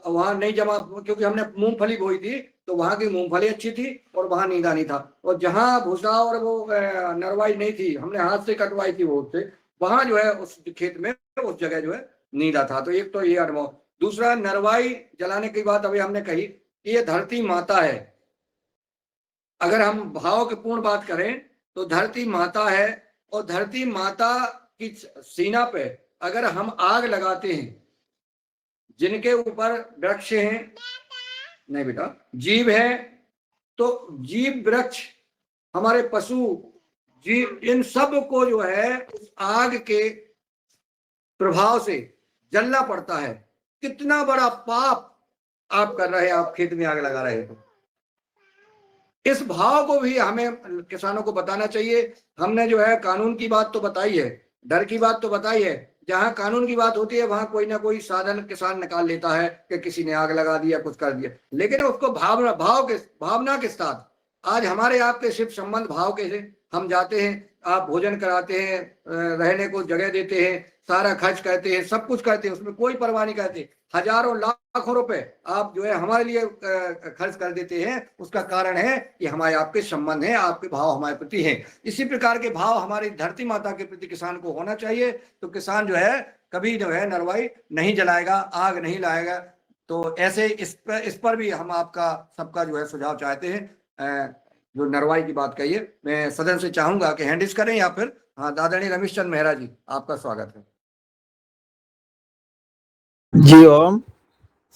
वहां नहीं जमा, क्योंकि हमने मूंगफली बोई थी तो वहां की मूंगफली अच्छी थी और वहां नींदा नहीं था। और जहां भूसा और वो नरवाई नहीं थी, हमने हाथ से कटवाई थी वो उससे, वहां जो है उस खेत में उस जगह जो है नींदा था। तो एक तो ये अनुभव। दूसरा, नरवाई जलाने की बात अभी हमने कही कि ये धरती माता है। अगर हम भाव की पूर्ण बात करें तो धरती माता है, और धरती माता की सीना पे अगर हम आग लगाते हैं, जिनके ऊपर वृक्ष हैं, नहीं बेटा, जीव है, तो जीव, वृक्ष, हमारे पशु, जीव, इन सब को जो है उस आग के प्रभाव से जलना पड़ता है। कितना बड़ा पाप आप कर रहे हैं, आप खेत में आग लगा रहे हो। इस भाव को भी हमें किसानों को बताना चाहिए। हमने जो है कानून की बात तो बताई है, डर की बात तो बताई है। जहां कानून की बात होती है वहां कोई ना कोई साधन किसान निकाल लेता है कि किसी ने आग लगा दिया, कुछ कर दिया, लेकिन उसको भावना के साथ, आज हमारे आपके सिर्फ संबंध भाव के से हम जाते हैं, आप भोजन कराते हैं, रहने को जगह देते हैं, सारा खर्च करते हैं, सब कुछ करते हैं, उसमें कोई परवाह नहीं करते। हजारों लाखों रुपए आप जो है हमारे लिए खर्च कर देते हैं। उसका कारण है कि हमारे आपके संबंध हैं, आपके भाव हमारे प्रति हैं। इसी प्रकार के भाव हमारी धरती माता के प्रति किसान को होना चाहिए। तो किसान जो है कभी जो है नरवाई नहीं जलाएगा, आग नहीं लाएगा। तो ऐसे इस पर भी हम आपका सबका जो है सुझाव चाहते हैं। जो नरवाई की बात कही है, मैं सदन से चाहूंगा कि हैंडिस करें, या फिर हाँ, आदरणीय रमेश चंद्र मेहरा जी, आपका स्वागत है। जी ओम,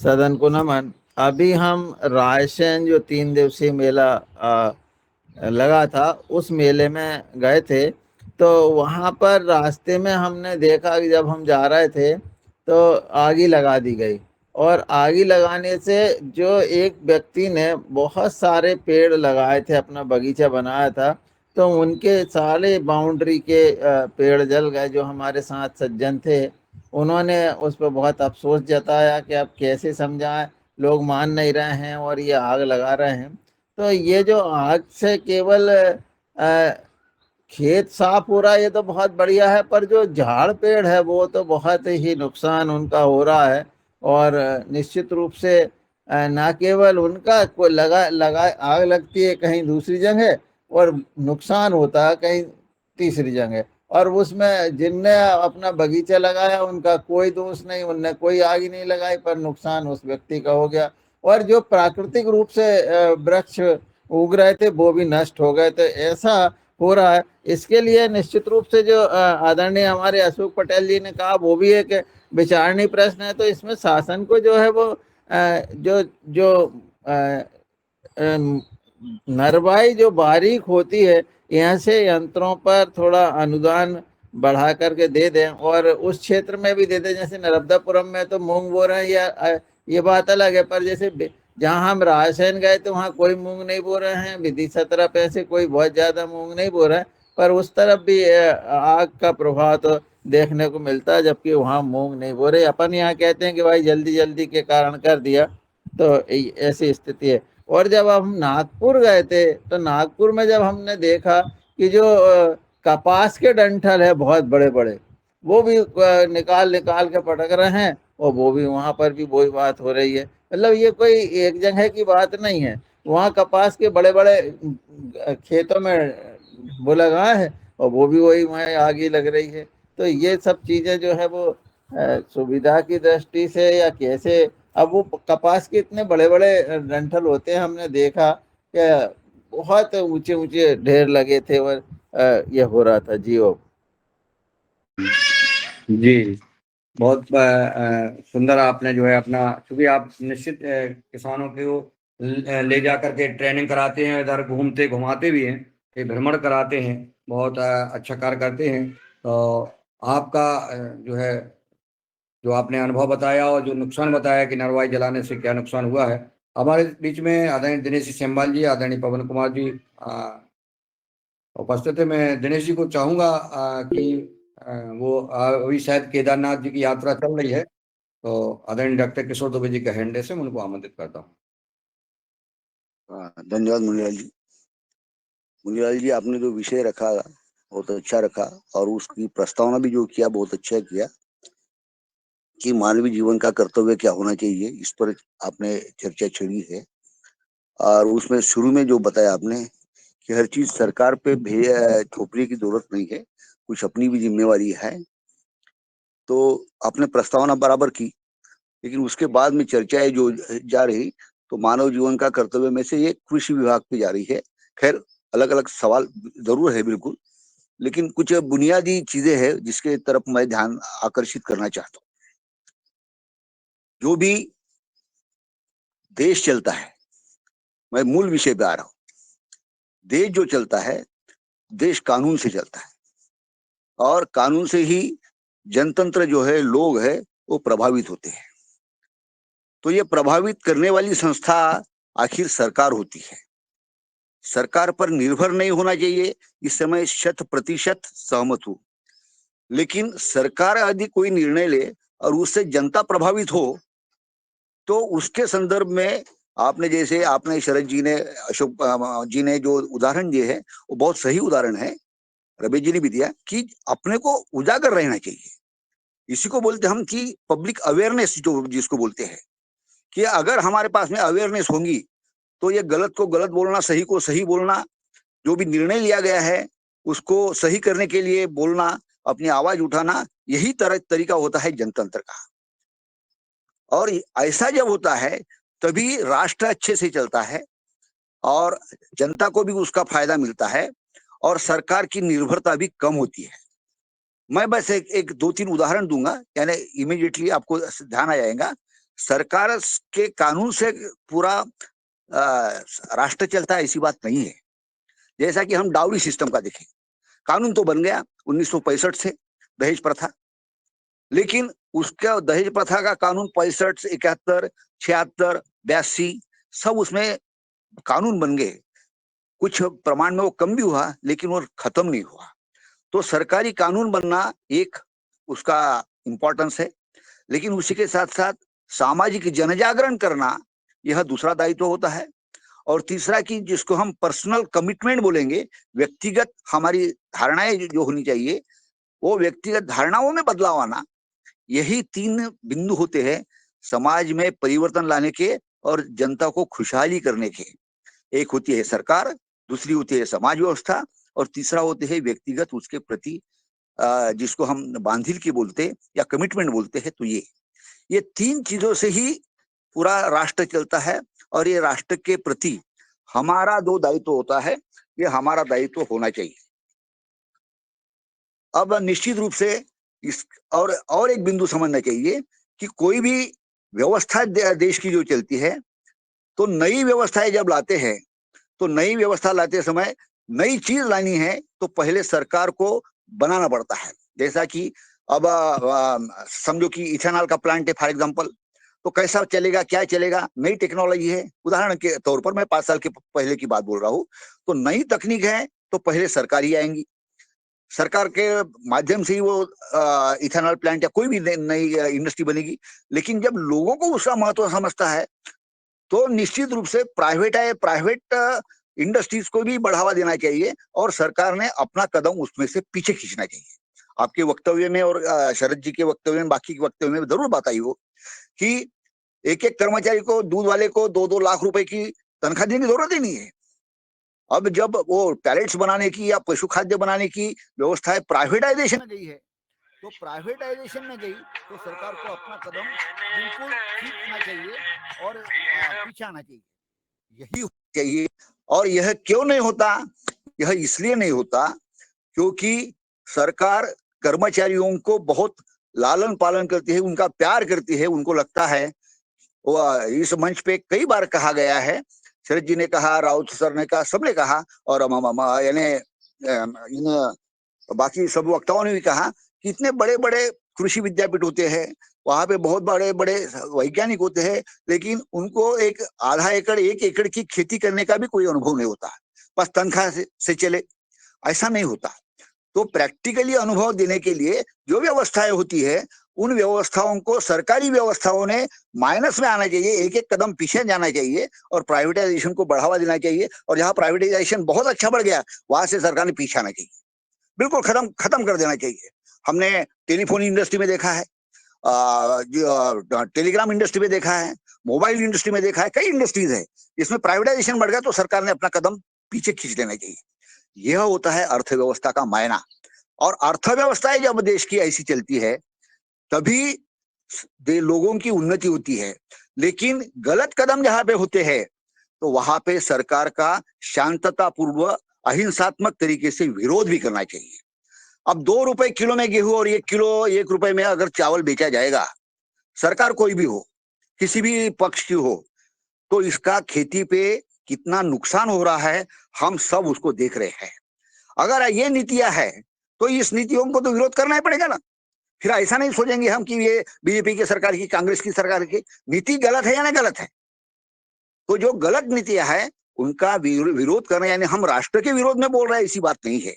सदन को नमन। अभी हम रायसेन जो 3 दिवसीय मेला लगा था, उस मेले में गए थे। तो वहाँ पर रास्ते में हमने देखा कि जब हम जा रहे थे तो आगी लगा दी गई, और आगी लगाने से जो एक व्यक्ति ने बहुत सारे पेड़ लगाए थे, अपना बगीचा बनाया था, तो उनके सारे बाउंड्री के पेड़ जल गए। जो हमारे साथ सज्जन थे उन्होंने उस पर बहुत अफसोस जताया कि अब कैसे समझाएं, लोग मान नहीं रहे हैं और ये आग लगा रहे हैं। तो ये जो आग से केवल खेत साफ हो रहा है ये तो बहुत बढ़िया है, पर जो झाड़ पेड़ है वो तो बहुत ही नुकसान उनका हो रहा है। और निश्चित रूप से ना केवल उनका कोई लगा लगा आग लगती है कहीं दूसरी जगह, और नुकसान होता है कहीं तीसरी जगह। और उसमें जिनने अपना बगीचा लगाया उनका कोई दोष नहीं, उनने कोई आग ही नहीं लगाई, पर नुकसान उस व्यक्ति का हो गया। और जो प्राकृतिक रूप से वृक्ष उग रहे थे वो भी नष्ट हो गए। तो ऐसा हो रहा है। इसके लिए निश्चित रूप से जो आदरणीय हमारे अशोक पटेल जी ने कहा वो भी एक विचारणीय प्रश्न है। तो इसमें शासन को जो है वो जो जो नरवाई जो बारीक होती है, यहाँ से यंत्रों पर थोड़ा अनुदान बढ़ा करके दे दें, और उस क्षेत्र में भी दे दें। जैसे नर्मदापुरम में तो मूंग बो रहे हैं, या ये बात अलग है, पर जैसे जहाँ हम रायसेन गए तो वहाँ कोई मूंग नहीं बो रहे हैं, विदिशा तरफ ऐसे कोई बहुत ज्यादा मूंग नहीं बो रहे हैं, पर उस तरफ भी आग का प्रभाव तो देखने को मिलता है, जबकि वहाँ मूंग नहीं बो रहे। अपन यहाँ कहते हैं कि भाई जल्दी जल्दी के कारण कर दिया, तो ऐसी स्थिति है। और जब हम नागपुर गए थे तो नागपुर में जब हमने देखा कि जो कपास के डंठल है बहुत बड़े बड़े, वो भी निकाल निकाल के पटक रहे हैं, और वो भी वहां पर भी वही बात हो रही है। मतलब ये कोई एक जगह की बात नहीं है, वहाँ कपास के बड़े बड़े खेतों में वो लगा है, और वो भी वही वहाँ आगे लग रही है। तो ये सब चीजें जो है वो सुविधा की दृष्टि से या कैसे, अब वो कपास के इतने बड़े बड़े डंठल होते हैं, हमने देखा कि बहुत ऊंचे ऊंचे ढेर लगे थे, और ये हो रहा था जी। वो जी, बहुत सुंदर आपने जो है अपना, क्योंकि आप निश्चित किसानों को ले जा करके ट्रेनिंग कराते हैं, इधर घूमते घुमाते भी हैं, ये भ्रमण कराते हैं, बहुत अच्छा कार्य करते हैं। तो आपका जो है, जो आपने अनुभव बताया और जो नुकसान बताया कि नरवाई जलाने से क्या नुकसान हुआ है, हमारे बीच में आदरणीय दिनेश सेमवाल जी, आदरणीय पवन कुमार जी उपस्थित है। मैं दिनेश जी को चाहूंगा कि वो अभी शायद केदारनाथ जी की यात्रा चल रही है, तो आदरणीय डॉक्टर किशोर दुबे जी के हैंडे से मैं उनको आमंत्रित करता हूँ। धन्यवाद मुनिलाल जी। मुनिलाल जी, आपने जो विषय रखा बहुत अच्छा रखा, और उसकी प्रस्तावना भी जो किया बहुत अच्छा किया कि मानवीय जीवन का कर्तव्य क्या होना चाहिए, इस पर आपने चर्चा छेड़ी है। और उसमें शुरू में जो बताया आपने कि हर चीज सरकार पे थोपने की जरूरत नहीं है, कुछ अपनी भी जिम्मेवारी है, तो आपने प्रस्तावना बराबर की। लेकिन उसके बाद में चर्चाएं जो जा रही, तो मानव जीवन का कर्तव्य में से ये कृषि विभाग पे जा रही है। खैर, अलग अलग सवाल जरूर है बिल्कुल, लेकिन कुछ बुनियादी चीजें हैं जिसके तरफ मैं ध्यान आकर्षित करना चाहता हूँ। जो भी देश चलता है, मैं मूल विषय पे आ रहा हूँ, देश जो चलता है, देश कानून से चलता है, और कानून से ही जनतंत्र जो है, लोग है, वो प्रभावित होते हैं। तो ये प्रभावित करने वाली संस्था आखिर सरकार होती है। सरकार पर निर्भर नहीं होना चाहिए, इस समय 100% सहमत हूं। लेकिन सरकार यदि कोई निर्णय ले और उससे जनता प्रभावित हो, तो उसके संदर्भ में आपने शरद जी ने, अशोक जी ने जो उदाहरण दिए है, वो बहुत सही उदाहरण है। रवि जी ने भी दिया कि अपने को उजागर रहना चाहिए। इसी को बोलते हम कि पब्लिक अवेयरनेस, जो जिसको बोलते हैं, कि अगर हमारे पास में अवेयरनेस होगी तो ये गलत को गलत बोलना, सही को सही बोलना, जो भी निर्णय लिया गया है उसको सही करने के लिए बोलना, अपनी आवाज उठाना, यही तरीका होता है जनतंत्र का। और ऐसा जब होता है तभी राष्ट्र अच्छे से चलता है, और जनता को भी उसका फायदा मिलता है, और सरकार की निर्भरता भी कम होती है। मैं बस एक 2-3 उदाहरण दूंगा, यानी इमीडिएटली आपको ध्यान आ जाएगा। सरकार के कानून से पूरा राष्ट्र चलता है, ऐसी बात नहीं है। जैसा कि हम डाउरी सिस्टम का देखें, कानून तो बन गया 1965 से दहेज प्रथा, लेकिन उसका दहेज प्रथा का कानून 65, 71, 76, 82 सब उसमें कानून बन गए। कुछ प्रमाण में वो कम भी हुआ, लेकिन वो खत्म नहीं हुआ। तो सरकारी कानून बनना एक उसका इंपॉर्टेंस है, लेकिन उसी के साथ साथ सामाजिक जनजागरण करना यह दूसरा दायित्व होता है। और तीसरा कि जिसको हम पर्सनल कमिटमेंट बोलेंगे, व्यक्तिगत हमारी धारणाएं जो होनी चाहिए, वो व्यक्तिगत धारणाओं में बदलाव आना, यही 3 बिंदु होते हैं समाज में परिवर्तन लाने के और जनता को खुशहाली करने के। एक होती है सरकार, दूसरी होती है समाज व्यवस्था, और तीसरा होते है व्यक्तिगत उसके प्रति जिसको हम बांधिल की बोलते या कमिटमेंट बोलते हैं। तो ये 3 चीजों से ही पूरा राष्ट्र चलता है, और ये राष्ट्र के प्रति हमारा 2 दायित्व होता है, ये हमारा दायित्व होना चाहिए। अब निश्चित रूप से इस और एक बिंदु समझना चाहिए कि कोई भी व्यवस्था देश की जो चलती है, तो नई व्यवस्थाएं जब लाते हैं, तो नई व्यवस्था लाते समय नई चीज लानी है तो पहले सरकार को बनाना पड़ता है। जैसा कि अब समझो कि इथेनॉल का प्लांट है फॉर एग्जांपल, तो कैसा चलेगा, क्या चलेगा, नई टेक्नोलॉजी है। उदाहरण के तौर पर मैं 5 साल के पहले की बात बोल रहा हूँ। तो नई तकनीक है तो पहले सरकार ही आएंगी, सरकार के माध्यम से ही वो इथेनॉल प्लांट या कोई भी नई इंडस्ट्री बनेगी। लेकिन जब लोगों को उसका महत्व समझता है, तो निश्चित रूप से प्राइवेट इंडस्ट्रीज को भी बढ़ावा देना चाहिए, और सरकार ने अपना कदम उसमें से पीछे खींचना चाहिए। आपके वक्तव्य में और शरद जी के वक्तव्य में, बाकी के वक्तव्य में जरूर बात आई हो कि एक कर्मचारी को, दूध वाले को 2-2 लाख रुपए की तनख्वाह देने की जरूरत ही नहीं है। अब जब वो पैलेट्स बनाने की या पशु खाद्य बनाने की व्यवस्था प्राइवेटाइजेशन में गई है, तो प्राइवेटाइजेशन में गई तो सरकार को अपना कदम बिल्कुल खींचना चाहिए और पीछे आना चाहिए, यही चाहिए। और यह क्यों नहीं होता? यह इसलिए नहीं होता क्योंकि सरकार कर्मचारियों को बहुत लालन पालन करती है, उनका प्यार करती है। उनको लगता है, इस मंच पे कई बार कहा गया है, शरद जी ने कहा, राउत सर ने कहा, सबने कहा, और यानी इन बाकी सब वक्ताओं ने भी कहा कि इतने बड़े बड़े कृषि विद्यापीठ होते हैं, वहां पे बहुत बड़े बड़े वैज्ञानिक होते हैं, लेकिन उनको एक आधा एकड़ 1 एकड़ की खेती करने का भी कोई अनुभव नहीं होता, बस तनख्वाह से चले। ऐसा नहीं होता। तो प्रैक्टिकली अनुभव देने के लिए जो व्यवस्थाएं होती है, उन व्यवस्थाओं को सरकारी व्यवस्थाओं ने माइनस में आना चाहिए, एक एक कदम पीछे जाना चाहिए और प्राइवेटाइजेशन को बढ़ावा देना चाहिए। और जहां प्राइवेटाइजेशन बहुत अच्छा बढ़ गया, वहां से सरकार ने पीछे आना चाहिए, बिल्कुल खत्म कर देना चाहिए। हमने टेलीफोन इंडस्ट्री में देखा है, टेलीग्राम इंडस्ट्री में देखा है, मोबाइल इंडस्ट्री में देखा है, कई इंडस्ट्रीज है, इसमें प्राइवेटाइजेशन बढ़ गया तो सरकार ने अपना कदम पीछे खींच लेना चाहिए। यह होता है अर्थव्यवस्था का मायना। और अर्थव्यवस्थाएं जब देश की ऐसी चलती है, तभी लोगों की उन्नति होती है। लेकिन गलत कदम जहां पे होते हैं, तो वहां पे सरकार का शांततापूर्वक अहिंसात्मक तरीके से विरोध भी करना चाहिए। अब 2 रुपए किलो में गेहूं और 1 किलो 1 रुपए में अगर चावल बेचा जाएगा, सरकार कोई भी हो, किसी भी पक्ष की हो, तो इसका खेती पे कितना नुकसान हो रहा है, हम सब उसको देख रहे हैं। अगर ये नीतियां है, तो इस नीतियों को तो विरोध करना ही पड़ेगा ना। फिर ऐसा नहीं सोचेंगे हम कि ये बीजेपी की सरकार की, कांग्रेस की सरकार की नीति गलत है या नहीं गलत है। तो जो गलत नीतियां है, उनका विरोध करना, यानी हम राष्ट्र के विरोध में बोल रहे हैं, ऐसी बात नहीं है।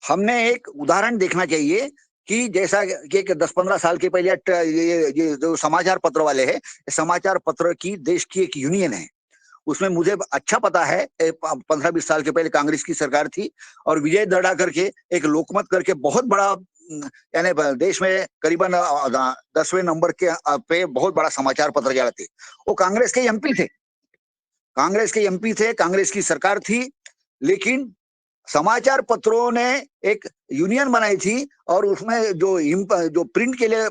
हमने एक उदाहरण देखना चाहिए कि जैसा कि 10-15 साल के पहले ये जो समाचार पत्र वाले हैं, समाचार पत्र की देश की एक यूनियन है, उसमें मुझे अच्छा पता है 15-20 साल के पहले कांग्रेस की सरकार थी, और विजय दड़ा करके एक लोकमत करके बहुत बड़ा, यानी देश में करीबन 10वें नंबर के पे बहुत बड़ा समाचार पत्र चलाते, वो कांग्रेस के एमपी थे, कांग्रेस की सरकार थी। लेकिन समाचार पत्रों ने एक यूनियन बनाई थी, और उसमें जो प्रिंट के लिए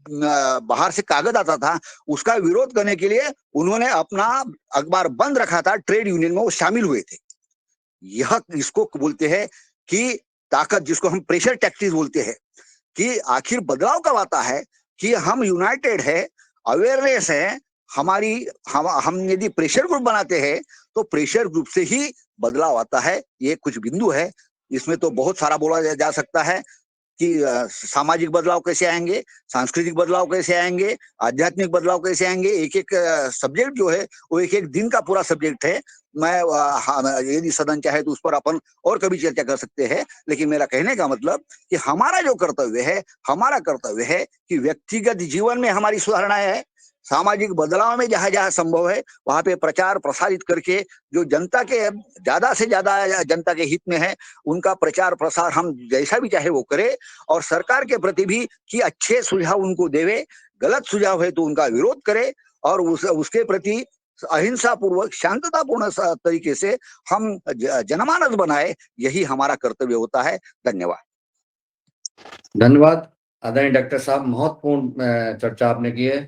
बाहर से कागज आता था, उसका विरोध करने के लिए उन्होंने अपना अखबार बंद रखा था, ट्रेड यूनियन में वो शामिल हुए थे। यह इसको बोलते हैं कि ताकत, जिसको हम प्रेशर टैक्टिक्स बोलते हैं, कि आखिर बदलाव कब आता है कि हम यूनाइटेड है, अवेयरनेस है, हम यदि प्रेशर ग्रुप बनाते हैं तो प्रेशर ग्रुप से ही बदलाव आता है। ये कुछ बिंदु है, इसमें तो बहुत सारा बोला जा सकता है कि सामाजिक बदलाव कैसे आएंगे, सांस्कृतिक बदलाव कैसे आएंगे, आध्यात्मिक बदलाव कैसे आएंगे। एक एक सब्जेक्ट जो है वो एक एक दिन का पूरा सब्जेक्ट है। मैं यदि सदन चाहे तो उस पर अपन और कभी चर्चा कर सकते हैं, लेकिन मेरा कहने का मतलब कि हमारा जो कर्तव्य है, हमारा कर्तव्य है कि व्यक्तिगत जीवन में हमारी सुधारणाएं है, सामाजिक बदलाव में जहां जहां संभव है वहां पे प्रचार प्रसारित करके जो जनता के ज्यादा से ज्यादा जनता के हित में है उनका प्रचार प्रसार हम जैसा भी चाहे वो करे, और सरकार के प्रति भी कि अच्छे सुझाव उनको देवे, गलत सुझाव है तो उनका विरोध करे, और उसके प्रति अहिंसा पूर्वक शांततापूर्ण तरीके से हम जनमानस बनाए, यही हमारा कर्तव्य होता है। धन्यवाद। धन्यवाद आदरणीय डॉक्टर साहब, महत्वपूर्ण चर्चा आपने की है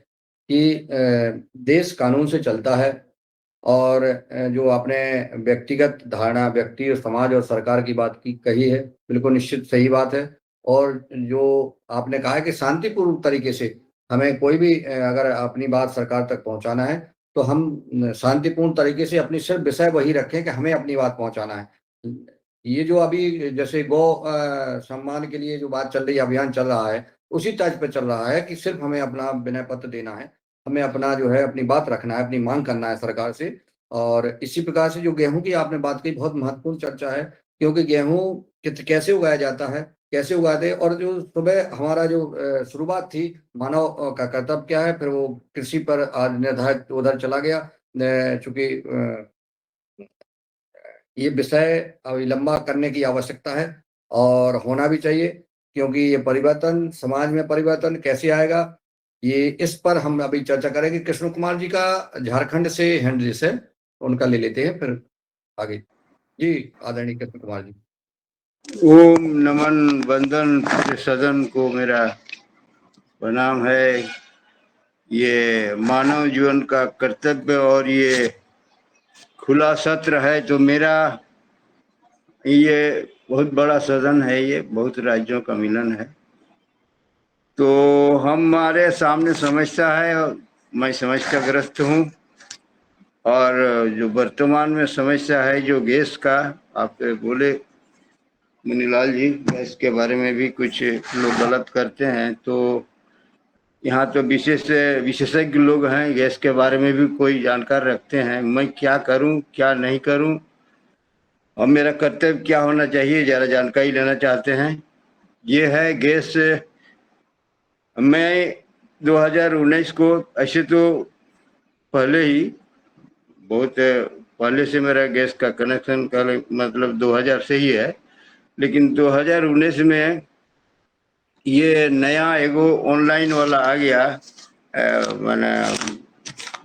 कि देश कानून से चलता है, और जो आपने व्यक्तिगत धारणा, व्यक्ति और समाज और सरकार की बात की कही है, बिल्कुल निश्चित सही बात है। और जो आपने कहा है कि शांतिपूर्ण तरीके से हमें कोई भी अगर अपनी बात सरकार तक पहुंचाना है तो हम शांतिपूर्ण तरीके से अपनी सिर्फ विषय वही रखें कि हमें अपनी बात पहुंचाना है। ये जो अभी जैसे गौ सम्मान के लिए जो बात चल रही है, अभियान चल रहा है, उसी तर्ज पे चल रहा है कि सिर्फ हमें अपना विनय पत्र देना है, हमें अपना जो है अपनी बात रखना है, अपनी मांग करना है सरकार से। और इसी प्रकार से जो गेहूं की आपने बात की, बहुत महत्वपूर्ण चर्चा है, क्योंकि गेहूं कैसे उगाया जाता है, कैसे उगाते, और जो सुबह हमारा जो शुरुआत थी, मानव का कर्तव्य क्या है, फिर वो कृषि पर आज निर्धारित उधर चला गया। चूंकि ये विषय अभी लंबा करने की आवश्यकता है और होना भी चाहिए, क्योंकि ये परिवर्तन, समाज में परिवर्तन कैसे आएगा, ये इस पर हम अभी चर्चा करेंगे। कृष्ण कुमार जी का झारखंड से हैंड रेस है, उनका ले लेते हैं, फिर आगे। जी आदरणीय कृष्ण कुमार जी। ओम नमन वंदन सदन को मेरा प्रणाम है। ये मानव जीवन का कर्तव्य और ये खुला सत्र है, तो मेरा ये बहुत बड़ा सदन है, ये बहुत राज्यों का मिलन है। तो हमारे सामने समस्या है, मैं समस्याग्रस्त हूँ, और जो वर्तमान में समस्या है जो गैस का, आप बोले मुनीलाल जी, गैस के बारे में भी कुछ लोग गलत करते हैं, तो यहाँ तो विशेषज्ञ लोग हैं, गैस के बारे में भी कोई जानकार रखते हैं। मैं क्या करूं क्या नहीं करूं और मेरा कर्तव्य क्या होना चाहिए, ज़रा जानकारी लेना चाहते हैं। ये है गैस, मैं 2019 को, ऐसे तो पहले ही बहुत पहले से मेरा गैस का कनेक्शन का मतलब 2000 से ही है, लेकिन 2019 में ये नया एगो ऑनलाइन वाला आ गया, मैंने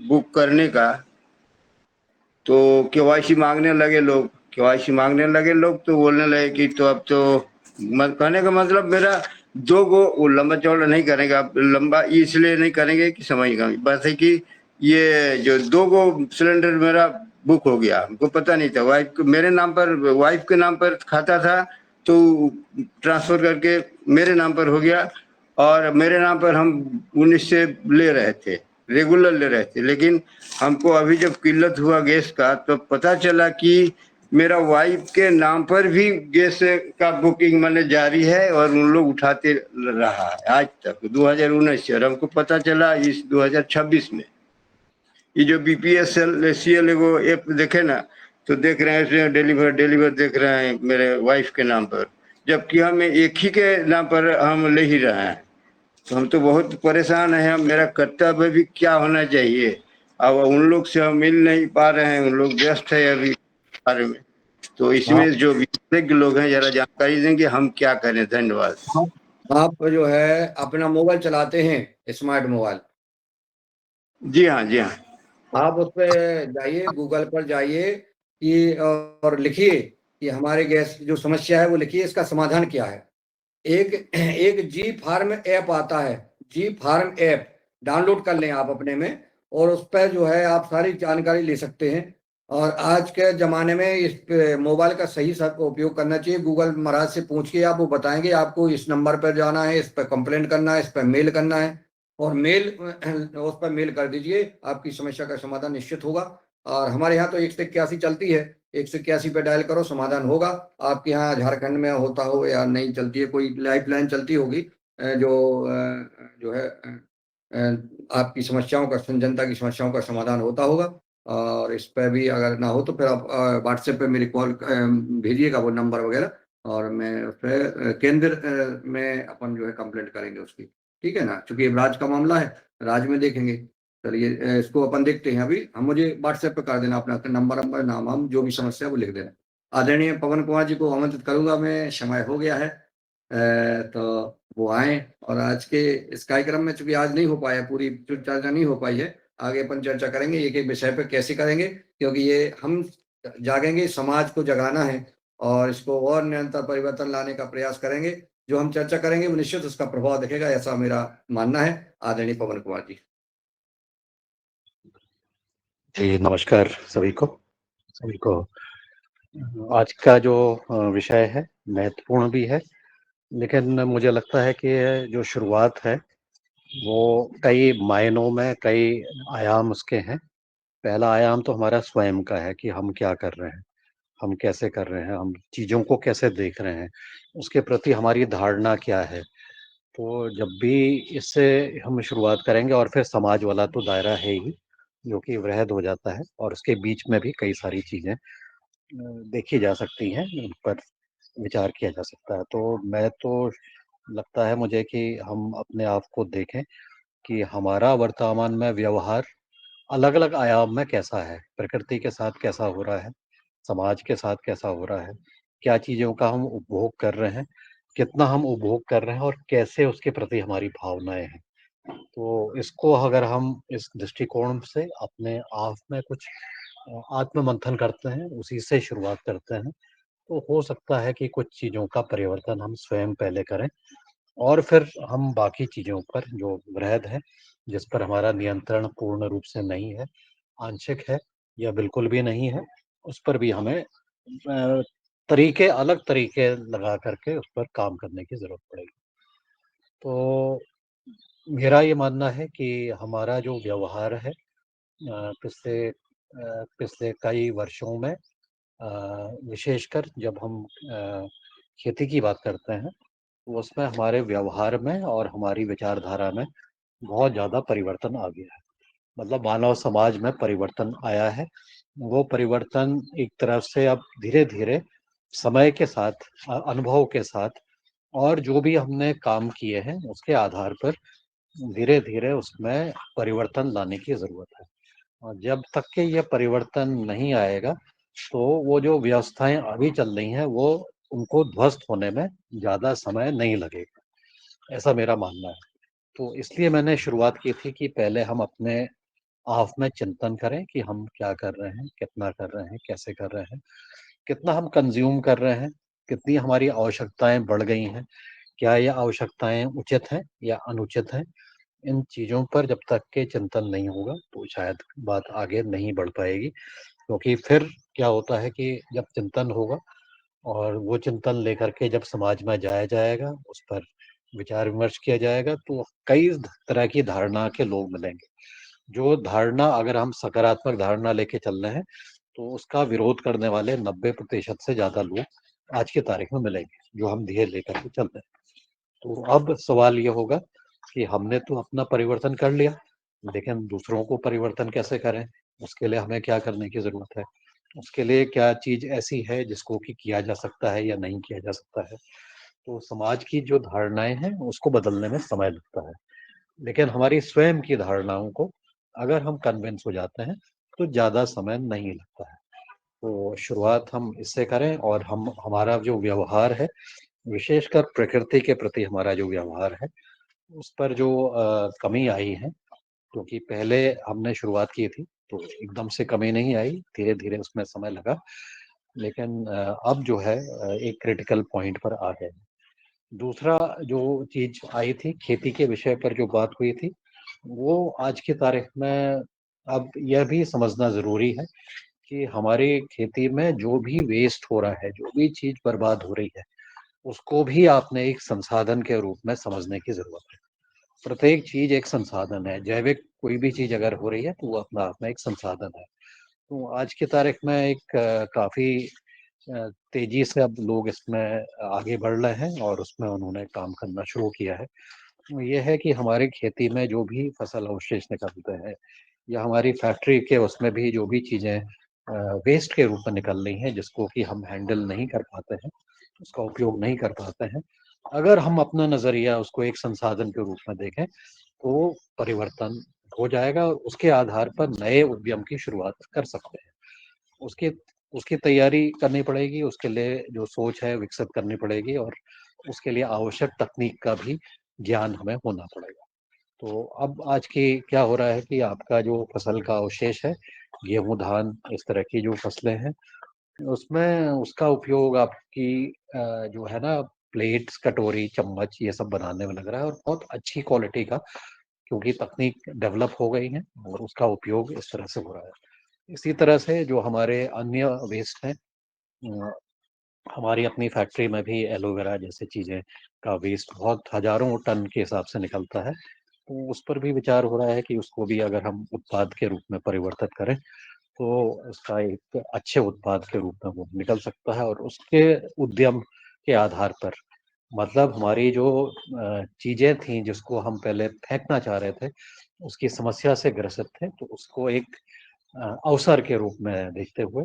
बुक करने का, तो केवाईसी मांगने लगे लोग, तो बोलने लगे कि तो अब तो कहने का मतलब मेरा दो गो, वो लंबा चौड़ा नहीं करेंगे, आप लंबा इसलिए नहीं करेंगे कि समझ गए, बात है कि ये जो 2 गो सिलेंडर मेरा बुक हो गया, हमको पता नहीं था। वाइफ मेरे नाम पर, वाइफ के नाम पर खाता था, तो ट्रांसफर करके मेरे नाम पर हो गया, और मेरे नाम पर हम 19 से ले रहे थे, रेगुलर ले रहे थे। लेकिन हमको अभी जब किल्लत हुआ गैस का, तो पता चला कि मेरा वाइफ के नाम पर भी गैस का बुकिंग मैंने जारी है, और उन लोग उठाते रहा है आज तक 2019 से, और हमको पता चला इस 2026 में। ये जो BPSL एगो ऐप देखे ना, तो देख रहे हैं इसमें डिलीवर देख रहे हैं मेरे वाइफ के नाम पर, जबकि हम एक ही के नाम पर हम ले ही रहे हैं। तो हम तो बहुत परेशान हैं। मेरा कर्तव्य भी क्या होना चाहिए, अब उन लोग से हम मिल नहीं पा रहे हैं, उन लोग व्यस्त है अभी बारे में। तो इसमें जो विशेषज्ञ लोग हैं, जरा जानकारी देंगे हम क्या करें। धन्यवाद। आप जो है अपना मोबाइल चलाते हैं, स्मार्ट मोबाइल? जी हाँ, जी हाँ। आप उस पर जाइए, गूगल पर जाइए कि और लिखिए कि हमारे गैस जो समस्या है वो लिखिए, इसका समाधान क्या है। एक जी फार्म ऐप आता है, जी फार्म ऐप डाउनलोड कर लें आप अपने में, और उस पर जो है आप सारी जानकारी ले सकते हैं। और आज के ज़माने में इस मोबाइल का सही उपयोग करना चाहिए। गूगल महाराज से पूछ के आप, वो बताएंगे आपको इस नंबर पर जाना है, इस पर कंप्लेंट करना है, इस पर मेल करना है, और मेल उस पर मेल कर दीजिए, आपकी समस्या का समाधान निश्चित होगा। और हमारे यहाँ तो 181 चलती है, 181 पे डायल करो, समाधान होगा। आपके यहाँ झारखंड में होता हो या नहीं चलती है, कोई लाइफलाइन चलती होगी जो है आपकी समस्याओं का, जनता की समस्याओं का समाधान होता होगा। और इस पर भी अगर ना हो तो फिर आप व्हाट्सएप पे मेरी कॉल भेजिएगा, वो नंबर वगैरह, और मैं उस पर केंद्र में अपन जो है कंप्लेंट करेंगे उसकी, ठीक है ना, क्योंकि राज का मामला है, राज में देखेंगे। चलिए इसको अपन देखते हैं। अभी हम मुझे व्हाट्सएप पे कर देना अपना नंबर नाम हम जो भी समस्या है वो लिख देना। आदरणीय पवन कुमार जी को आमंत्रित करूंगा मैं, समय हो गया है तो वो आए। और आज के इस कार्यक्रम में चूंकि आज नहीं हो पाया, पूरी चर्चा नहीं हो पाई है, आगे अपन चर्चा करेंगे एक एक विषय पे कैसे करेंगे, क्योंकि ये हम जागेंगे, समाज को जगाना है और इसको और निरंतर परिवर्तन लाने का प्रयास करेंगे। जो हम चर्चा करेंगे वो निश्चित उसका प्रभाव दिखेगा, ऐसा मेरा मानना है। आदरणीय पवन कुमार जी। जी नमस्कार सभी को। आज का जो विषय है महत्वपूर्ण भी है, लेकिन मुझे लगता है कि जो शुरुआत है वो कई मायनों में कई आयाम उसके हैं। पहला आयाम तो हमारा स्वयं का है कि हम क्या कर रहे हैं, हम कैसे कर रहे हैं, हम चीज़ों को कैसे देख रहे हैं, उसके प्रति हमारी धारणा क्या है। तो जब भी इससे हम शुरुआत करेंगे, और फिर समाज वाला तो दायरा है ही जो कि वृहद हो जाता है, और उसके बीच में भी कई सारी चीज़ें देखी जा सकती हैं, उन पर विचार किया जा सकता है। तो मैं तो लगता है मुझे कि हम अपने आप को देखें कि हमारा वर्तमान में व्यवहार अलग-अलग आयाम में कैसा है, प्रकृति के साथ कैसा हो रहा है, समाज के साथ कैसा हो रहा है, क्या चीज़ों का हम उपभोग कर रहे हैं, कितना हम उपभोग कर रहे हैं और कैसे उसके प्रति हमारी भावनाएँ हैं। तो इसको अगर हम इस दृष्टिकोण से अपने आप में कुछ आत्म-मंथन करते हैं, उसी से शुरुआत करते हैं, तो हो सकता है कि कुछ चीज़ों का परिवर्तन हम स्वयं पहले करें, और फिर हम बाकी चीज़ों पर जो वृहद है, जिस पर हमारा नियंत्रण पूर्ण रूप से नहीं है, आंशिक है या बिल्कुल भी नहीं है, उस पर भी हमें अलग तरीके लगा करके उस पर काम करने की ज़रूरत पड़ेगी। तो मेरा ये मानना है कि हमारा जो व्यवहार है पिछले कई वर्षों में, विशेषकर जब हम खेती की बात करते हैं, तो उसमें हमारे व्यवहार में और हमारी विचारधारा में बहुत ज़्यादा परिवर्तन आ गया है। मतलब मानव समाज में परिवर्तन आया है। वो परिवर्तन एक तरफ से अब धीरे-धीरे समय के साथ, अनुभव के साथ, और जो भी हमने काम किए हैं उसके आधार पर धीरे-धीरे उसमें परिवर्तन लाने की ज़रूरत है। और जब तक कि ये परिवर्तन नहीं आएगा, तो वो जो व्यवस्थाएँ अभी चल रही हैं, वो उनको ध्वस्त होने में ज़्यादा समय नहीं लगेगा, ऐसा मेरा मानना है। तो इसलिए मैंने शुरुआत की थी कि पहले हम अपने आप में चिंतन करें कि हम क्या कर रहे हैं, कितना कर रहे हैं, कैसे कर रहे हैं, कितना हम कंज़्यूम कर रहे हैं, कितनी हमारी आवश्यकताएँ बढ़ गई हैं, क्या ये आवश्यकताएँ उचित हैं या अनुचित हैं? इन चीज़ों पर जब तक के चिंतन नहीं होगा, तो शायद बात आगे नहीं बढ़ पाएगी। क्योंकि फिर क्या होता है कि जब चिंतन होगा और वो चिंतन लेकर के जब समाज में जाया जाएगा, उस पर विचार-विमर्श किया जाएगा, तो कई तरह की धारणा के लोग मिलेंगे। जो धारणा, अगर हम सकारात्मक धारणा लेके चल रहे हैं, तो उसका विरोध करने वाले 90% से ज़्यादा लोग आज की तारीख में मिलेंगे, जो हम ध्येय लेकर के चल रहे हैं। तो अब सवाल ये होगा कि हमने तो अपना परिवर्तन कर लिया, लेकिन दूसरों को परिवर्तन कैसे करें? उसके लिए हमें क्या करने की ज़रूरत है? उसके लिए क्या चीज़ ऐसी है जिसको कि किया जा सकता है या नहीं किया जा सकता है? तो समाज की जो धारणाएँ हैं, उसको बदलने में समय लगता है। लेकिन हमारी स्वयं की धारणाओं को अगर हम कन्विंस हो जाते हैं, तो ज़्यादा समय नहीं लगता है। तो शुरुआत हम इससे करें, और हम हमारा जो व्यवहार है, विशेषकर प्रकृति के प्रति हमारा जो व्यवहार है, उस पर जो कमी आई है, क्योंकि पहले हमने शुरुआत की थी, तो एकदम से कमी नहीं आई, धीरे-धीरे उसमें समय लगा। लेकिन अब जो है एक क्रिटिकल पॉइंट पर आ गए। दूसरा जो चीज़ आई थी, खेती के विषय पर जो बात हुई थी, वो आज की तारीख में अब यह भी समझना ज़रूरी है कि हमारी खेती में जो भी वेस्ट हो रहा है, जो भी चीज़ बर्बाद हो रही है, उसको भी आपने एक संसाधन के रूप में समझने की ज़रूरत है। प्रत्येक चीज एक संसाधन है। जैविक कोई भी चीज अगर हो रही है तो वो अपना आप में एक संसाधन है। तो आज की तारीख में एक काफी तेजी से अब लोग इसमें आगे बढ़ रहे हैं और उसमें उन्होंने काम करना शुरू किया है। तो ये है कि हमारी खेती में जो भी फसल अवशेष निकलते हैं या हमारी फैक्ट्री के उसमें भी जो भी चीजें वेस्ट के रूप में निकल रही हैं जिसको कि हम हैंडल नहीं कर पाते हैं, उसका उपयोग नहीं कर पाते हैं, अगर हम अपना नजरिया उसको एक संसाधन के रूप में देखें तो परिवर्तन हो जाएगा और उसके आधार पर नए उद्यम की शुरुआत कर सकते हैं। उसकी उसकी तैयारी करनी पड़ेगी, उसके लिए जो सोच है विकसित करनी पड़ेगी और उसके लिए आवश्यक तकनीक का भी ज्ञान हमें होना पड़ेगा। तो अब आज की क्या हो रहा है कि आपका जो फसल का अवशेष है, गेहूँ, धान इस तरह की जो फसलें हैं, उसमें उसका उपयोग आपकी जो है ना प्लेट्स, कटोरी, चम्मच ये सब बनाने में लग रहा है और बहुत अच्छी क्वालिटी का, क्योंकि तकनीक डेवलप हो गई है और उसका उपयोग इस तरह से हो रहा है। इसी तरह से जो हमारे अन्य वेस्ट हैं, अ, हमारी अपनी फैक्ट्री में भी एलोवेरा जैसे चीज़ें का वेस्ट बहुत हज़ारों टन के हिसाब से निकलता है। तो उस पर भी विचार हो रहा है कि उसको भी अगर हम उत्पाद के रूप में परिवर्तित करें, तो उसका एक अच्छे उत्पाद के रूप में वो निकल सकता है और उसके उद्यम के आधार पर मतलब हमारी जो चीज़ें थी जिसको हम पहले फेंकना चाह रहे थे, उसकी समस्या से ग्रसित थे, तो उसको एक अवसर के रूप में देखते हुए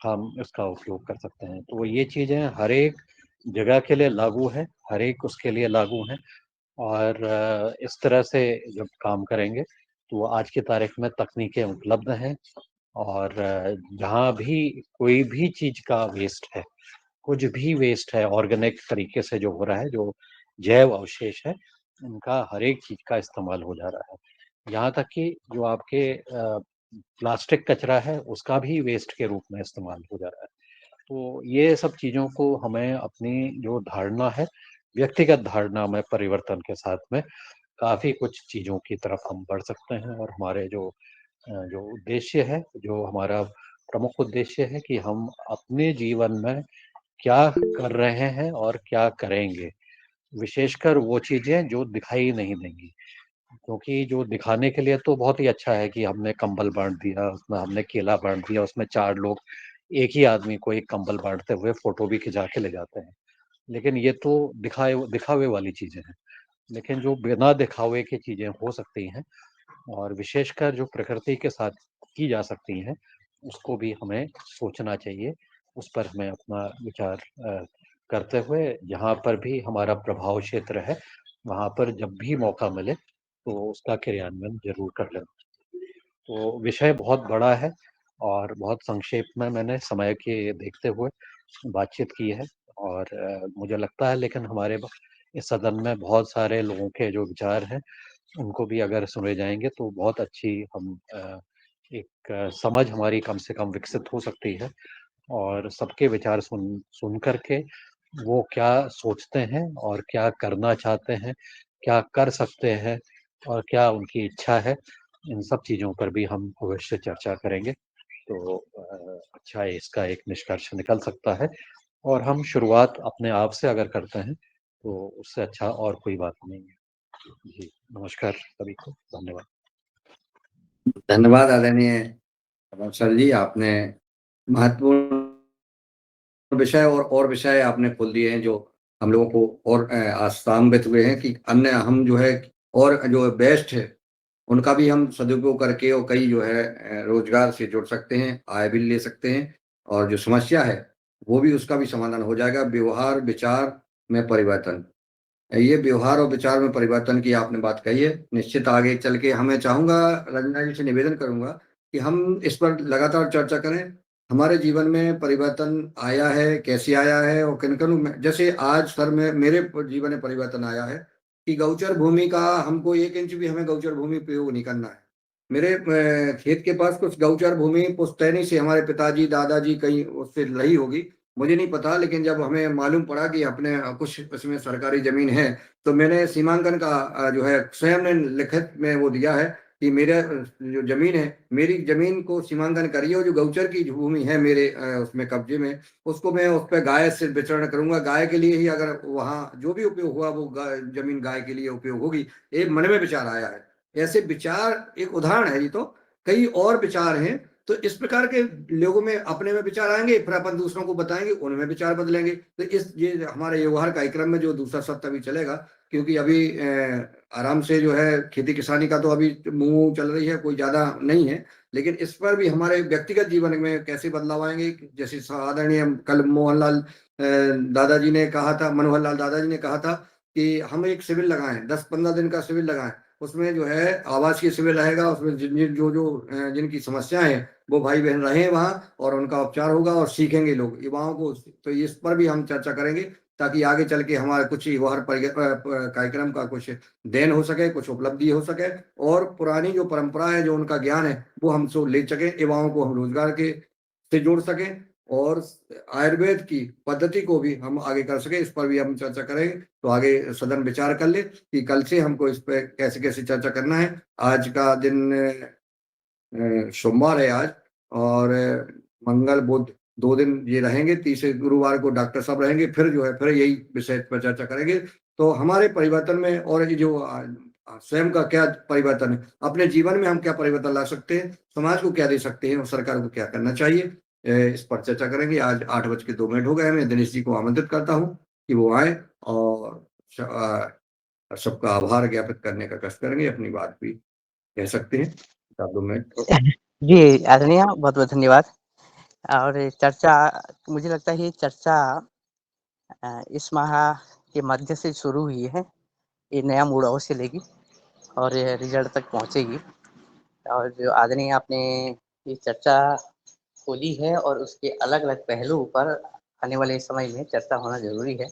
हम इसका उपयोग कर सकते हैं। तो ये चीज़ें हर एक जगह के लिए लागू है, हर एक उसके लिए लागू हैं और इस तरह से जब काम करेंगे, तो आज की तारीख में तकनीकें उपलब्ध हैं और जहाँ भी कोई भी चीज़ का वेस्ट है, कुछ भी वेस्ट है ऑर्गेनिक तरीके से जो हो रहा है, जो जैव अवशेष है, उनका हर एक चीज़ का इस्तेमाल हो जा रहा है। यहाँ तक कि जो आपके प्लास्टिक कचरा है, उसका भी वेस्ट के रूप में इस्तेमाल हो जा रहा है। तो ये सब चीज़ों को हमें अपनी जो धारणा है, व्यक्तिगत धारणा में परिवर्तन के साथ में काफ़ी कुछ चीज़ों की तरफ हम बढ़ सकते हैं और हमारे जो उद्देश्य है, जो हमारा प्रमुख उद्देश्य है कि हम अपने जीवन में क्या कर रहे हैं और क्या करेंगे। विशेषकर वो चीज़ें जो दिखाई नहीं देंगी, क्योंकि जो दिखाने के लिए तो बहुत ही अच्छा है कि हमने कंबल बाँट दिया, उसमें हमने केला बाँट दिया, उसमें 4 लोग एक ही आदमी को एक कंबल बाँटते हुए फ़ोटो भी खिंचा के ले जाते हैं। लेकिन ये तो दिखावे वाली चीज़ें हैं। लेकिन जो बिना दिखावे की चीज़ें हो सकती हैं और विशेषकर जो प्रकृति के साथ की जा सकती हैं, उसको भी हमें सोचना चाहिए। उस पर हमें अपना विचार करते हुए जहाँ पर भी हमारा प्रभाव क्षेत्र है, वहाँ पर जब भी मौका मिले, तो उसका क्रियान्वयन ज़रूर कर लेना। तो विषय बहुत बड़ा है और बहुत संक्षेप में मैंने समय के देखते हुए बातचीत की है और मुझे लगता है लेकिन हमारे इस सदन में बहुत सारे लोगों के जो विचार हैं, उनको भी अगर सुने जाएँगे तो बहुत अच्छी हम एक समझ हमारी कम से कम विकसित हो सकती है और सबके विचार सुन कर के वो क्या सोचते हैं और क्या करना चाहते हैं, क्या कर सकते हैं और क्या उनकी इच्छा है, इन सब चीज़ों पर भी हम अवश्य चर्चा करेंगे। तो अच्छा इसका एक निष्कर्ष निकल सकता है और हम शुरुआत अपने आप से अगर करते हैं, तो उससे अच्छा और कोई बात नहीं है। जी, नमस्कार सभी को, धन्यवाद। धन्यवाद आदरणीय सर जी, आपने महत्वपूर्ण विषय और विषय आपने खोल दिए हैं जो हम लोगों को और आशान्वित हुए हैं कि अन्य हम जो है और जो बेस्ट है उनका भी हम सदुपयोग करके और कई जो है रोजगार से जुड़ सकते हैं, आय भी ले सकते हैं और जो समस्या है वो भी उसका भी समाधान हो जाएगा। व्यवहार विचार में परिवर्तन, ये व्यवहार और विचार में परिवर्तन की आपने बात कही है। निश्चित आगे चल के हमें चाहूँगा, रंजना जी से निवेदन करूँगा कि हम इस पर लगातार चर्चा करें। हमारे जीवन में परिवर्तन आया है, कैसे आया है और किन-किन में जैसे आज सर में मेरे जीवन में परिवर्तन आया है कि गोचर भूमि का हमको 1 इंच भी हमें गोचर भूमि उपयोग नहीं करना है। मेरे खेत के पास कुछ गोचर भूमि पुश्तैनी से हमारे पिताजी, दादाजी कहीं उससे रही होगी, मुझे नहीं पता, लेकिन जब हमें मालूम पड़ा कि अपने कुछ उसमें सरकारी ज़मीन है, तो मैंने सीमांकन का जो है स्वयं ने लिखित में वो दिया है कि मेरा जो जमीन है, मेरी जमीन को सीमांकन करिए और जो गौचर की जो भूमि है मेरे उसमें कब्जे में, उसको मैं उस पर गाय से विचरण करूंगा। गाय के लिए ही अगर वहाँ जो भी उपयोग हुआ वो जमीन गाय के लिए उपयोग होगी। एक मन में विचार आया है। ऐसे विचार एक उदाहरण है, ये तो कई और विचार हैं। तो इस प्रकार के लोगों में अपने में विचार आएंगे, फिर अपन दूसरों को बताएंगे, उनमें विचार बदलेंगे। तो ये हमारे व्यवहार कार्यक्रम में जो दूसरा सप्ताह अभी चलेगा, क्योंकि अभी आराम से जो है खेती किसानी का तो अभी मुंह चल रही है, कोई ज्यादा नहीं है, लेकिन इस पर भी हमारे व्यक्तिगत जीवन में कैसे बदलाव आएंगे। जैसे आदरणीय कल मोहनलाल दादाजी ने कहा था, मनोहर लाल दादाजी ने कहा था कि हम एक शिविर लगाएं, 10-15 दिन का शिविर लगाएं। उसमें जो है आवासीय शिविर रहेगा, उसमें जिनकी समस्याएं हैं वो भाई बहन रहे वहां और उनका उपचार होगा और सीखेंगे लोग युवाओं को। तो इस पर भी हम चर्चा करेंगे, ताकि आगे चल के हमारे कुछ युवा कार्यक्रम का कुछ देन हो सके, कुछ उपलब्धि हो सके, और पुरानी जो परंपरा है, जो उनका ज्ञान है, वो हमसे ले सके, युवाओं को हम रोजगार के से जोड़ सके, और आयुर्वेद की पद्धति को भी हम आगे कर सके। इस पर भी हम चर्चा करेंगे। तो आगे सदन विचार कर ले कि कल से हमको इस पर कैसे कैसे चर्चा करना है। आज का दिन सोमवार है आज, और मंगल बुध 2 दिन ये रहेंगे। तीसरे गुरुवार को डॉक्टर साहब रहेंगे, फिर जो है फिर यही विषय पर चर्चा करेंगे। तो हमारे परिवर्तन में, और ये जो स्वयं का क्या परिवर्तन है, अपने जीवन में हम क्या परिवर्तन ला सकते हैं, समाज को क्या दे सकते हैं, और सरकार को क्या करना चाहिए, इस पर चर्चा करेंगे। आज 8:02 हो गए हैं। मैं दिनेश जी को आमंत्रित करता हूँ कि वो आए और सबका आभार ज्ञापित करने का कष्ट करेंगे। अपनी बात भी कह सकते हैं। 2 मिनट। जी आदरणीय, बहुत बहुत धन्यवाद। और चर्चा, मुझे लगता है ये चर्चा इस माह के मध्य से शुरू हुई है, ये नया मोड़ अवश्य लेगी और रिजल्ट तक पहुंचेगी। और जो आदरणीय आपने ये चर्चा खोली है, और उसके अलग अलग पहलू पर आने वाले समय में चर्चा होना जरूरी है।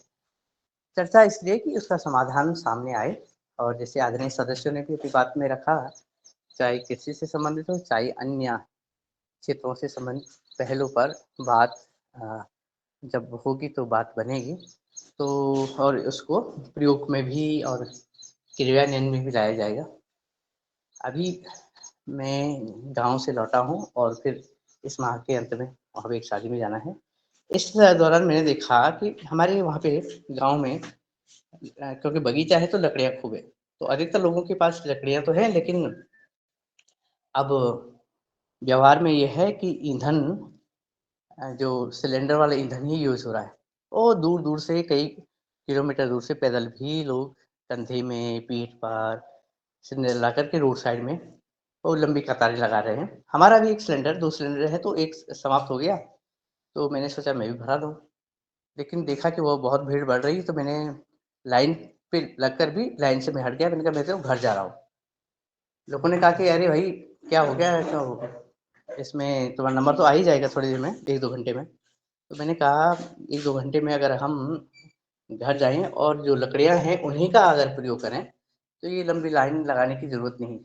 चर्चा इसलिए कि उसका समाधान सामने आए, और जैसे आदरणीय सदस्यों ने भी अपनी बात में रखा, चाहे कृषि से संबंधित हो, चाहे अन्य क्षेत्रों से संबंधित पहलू पर बात जब होगी तो बात बनेगी। तो और उसको प्रयोग में भी और क्रियान्वयन में भी लाया जाएगा। अभी मैं गांव से लौटा हूं, और फिर इस माह के अंत में वहाँ पे एक शादी में जाना है। इस दौरान मैंने देखा कि हमारे वहाँ पे गांव में क्योंकि बगीचा है तो लकड़ियाँ खूब है, तो अधिकतर लोगों के पास लकड़ियाँ तो है, लेकिन अब व्यवहार में ये है कि ईंधन जो सिलेंडर वाला ईंधन ही यूज़ हो रहा है। और दूर दूर से, कई किलोमीटर दूर से पैदल भी लोग कंधे में, पीठ पर सिलेंडर ला करके रोड साइड में वो लंबी कतारें लगा रहे हैं। हमारा भी एक सिलेंडर, 2 सिलेंडर है, तो एक समाप्त हो गया, तो मैंने सोचा मैं भी भरा दूँ। लेकिन देखा कि वो बहुत भीड़ बढ़ रही है, तो मैंने लाइन पे लगकर भी लाइन से मैं हट गया। मैंने कहा मैं तो घर जा रहा हूँ। लोगों ने कहा कि अरे भाई क्या हो गया, तो इसमें तुम्हारा नंबर तो आ ही जाएगा थोड़ी देर में, 1-2 घंटे में। तो मैंने कहा 1-2 घंटे में अगर हम घर जाएँ और जो लकड़ियाँ हैं उन्हीं का अगर प्रयोग करें, तो ये लंबी लाइन लगाने की ज़रूरत नहीं।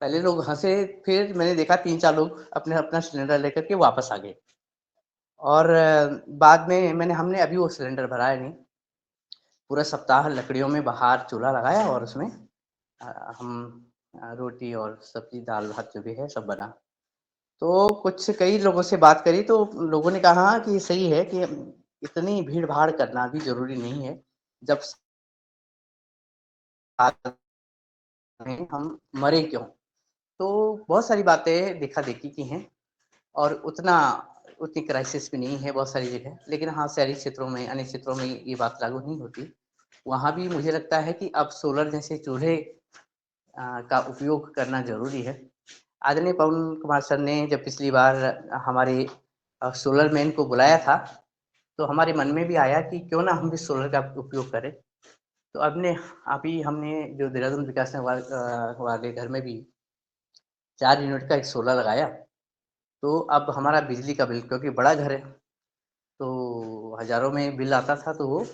पहले लोग हँसे, फिर मैंने देखा 3-4 लोग अपना सिलेंडर लेकर के वापस आ गए। और बाद में हमने अभी वो सिलेंडर भराया नहीं। पूरा सप्ताह लकड़ियों में बाहर चूल्हा लगाया, और उसमें हम रोटी और सब्जी, दाल भात जो भी है सब बना। तो कई लोगों से बात करी, तो लोगों ने कहा कि सही है कि इतनी भीड़-भाड़ करना भी ज़रूरी नहीं है। जब साथ में हम मरे क्यों? तो बहुत सारी बातें देखा-देखी की हैं, और उतनी क्राइसिस भी नहीं है बहुत सारी जगह। लेकिन हाँ, शहरी क्षेत्रों में, अन्य क्षेत्रों में ये बात लागू नहीं होती। वहाँ भी मुझे लगता है कि अब सोलर जैसे चूल्हे का उपयोग करना ज़रूरी है। आदरणीय पवन कुमार सर ने जब पिछली बार हमारे सोलर मैन को बुलाया था, तो हमारे मन में भी आया कि क्यों ना हम भी सोलर का उपयोग करें। तो अभी हमने जो देहरादून विकास वाले घर में भी 4 यूनिट का एक सोलर लगाया। तो अब हमारा बिजली का बिल, क्योंकि बड़ा घर है, तो हज़ारों में बिल आता था, तो वो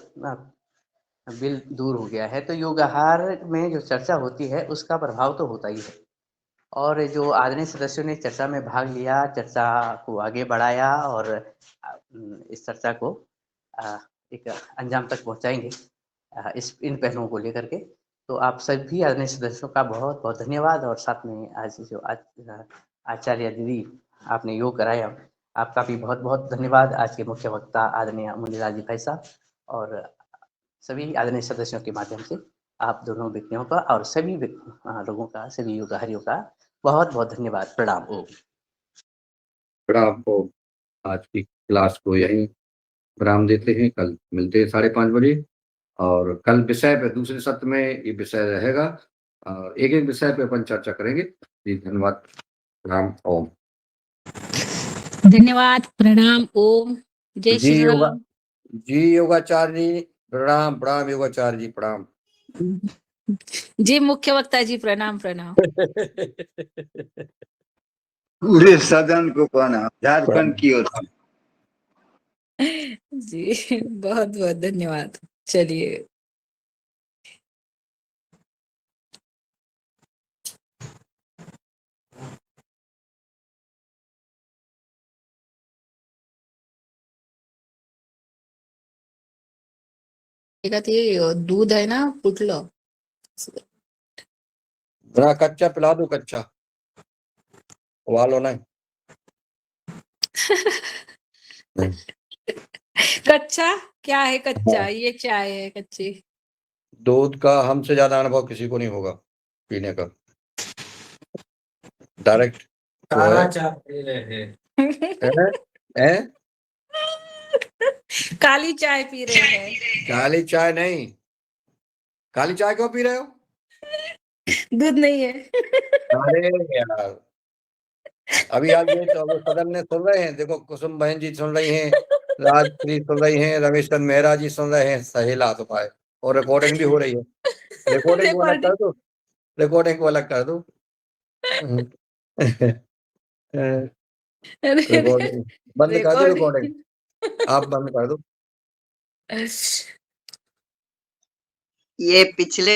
बिल दूर हो गया है। तो योग आहार में जो चर्चा होती है उसका प्रभाव तो होता ही है। और जो आदरणीय सदस्यों ने चर्चा में भाग लिया, चर्चा को आगे बढ़ाया, और इस चर्चा को एक अंजाम तक पहुंचाएंगे इन पहलुओं को लेकर के। तो आप सभी आदरणीय सदस्यों का बहुत बहुत धन्यवाद। और साथ में आज जो आचार्य दीदी आपने योग कराया, आपका भी बहुत बहुत धन्यवाद। आज के मुख्य वक्ता आदरणीय मुनिलाल जी भाई साहब और सभी आदरणीय सदस्यों के माध्यम से आप दोनों व्यक्तियों का और सभी लोगों का, सभी योगाहारियों का बहुत बहुत धन्यवाद। प्रणाम। ओम। प्रणाम। को आज की क्लास को यहीं विराम देते हैं। कल मिलते हैं 5:30 बजे और कल विषय पे दूसरे सत्र में ये विषय रहेगा और एक एक विषय पे अपन चर्चा करेंगे। जी धन्यवाद। प्रणाम। ओम। धन्यवाद। प्रणाम। ओम। जय जी श्री योगा राम। जी योगाचार्य जी प्रणाम। प्रणाम योगाचार्य जी प्रणाम। जी मुख्य वक्ता जी प्रणाम प्रणाम। पूरे सदन को प्रणाम झारखंड की ओर से। जी बहुत बहुत धन्यवाद। चलिए। ते दूध आहे ना फुटलं। जरा कच्चा पिला दो, कच्चा उबालो नहीं। कच्चा क्या है? कच्चा ये चाय है कच्ची। दूध का हमसे ज्यादा अनुभव किसी को नहीं होगा पीने का। डायरेक्ट काला चाय पी रहे हैं। काली चाय पी रहे हैं। काली चाय नहीं। काली चाय क्यों पी रहे हो? दूध नहीं है। अरे यार अभी आज ये तो सदन में सुन रहे हैं। देखो कुसुम बहन जी सुन रही हैं, राजश्री सुन रही हैं, रमेश चंद्र मेहरा जी सुन रहे हैं। सही लात पाए और रिकॉर्डिंग भी हो रही है। रिकॉर्डिंग को अलग कर दो। रिकॉर्डिंग को अलग कर दो। रिकॉर्डिंग बंद कर दो। रिकॉर्डिंग आप बंद कर दो। ये पिछले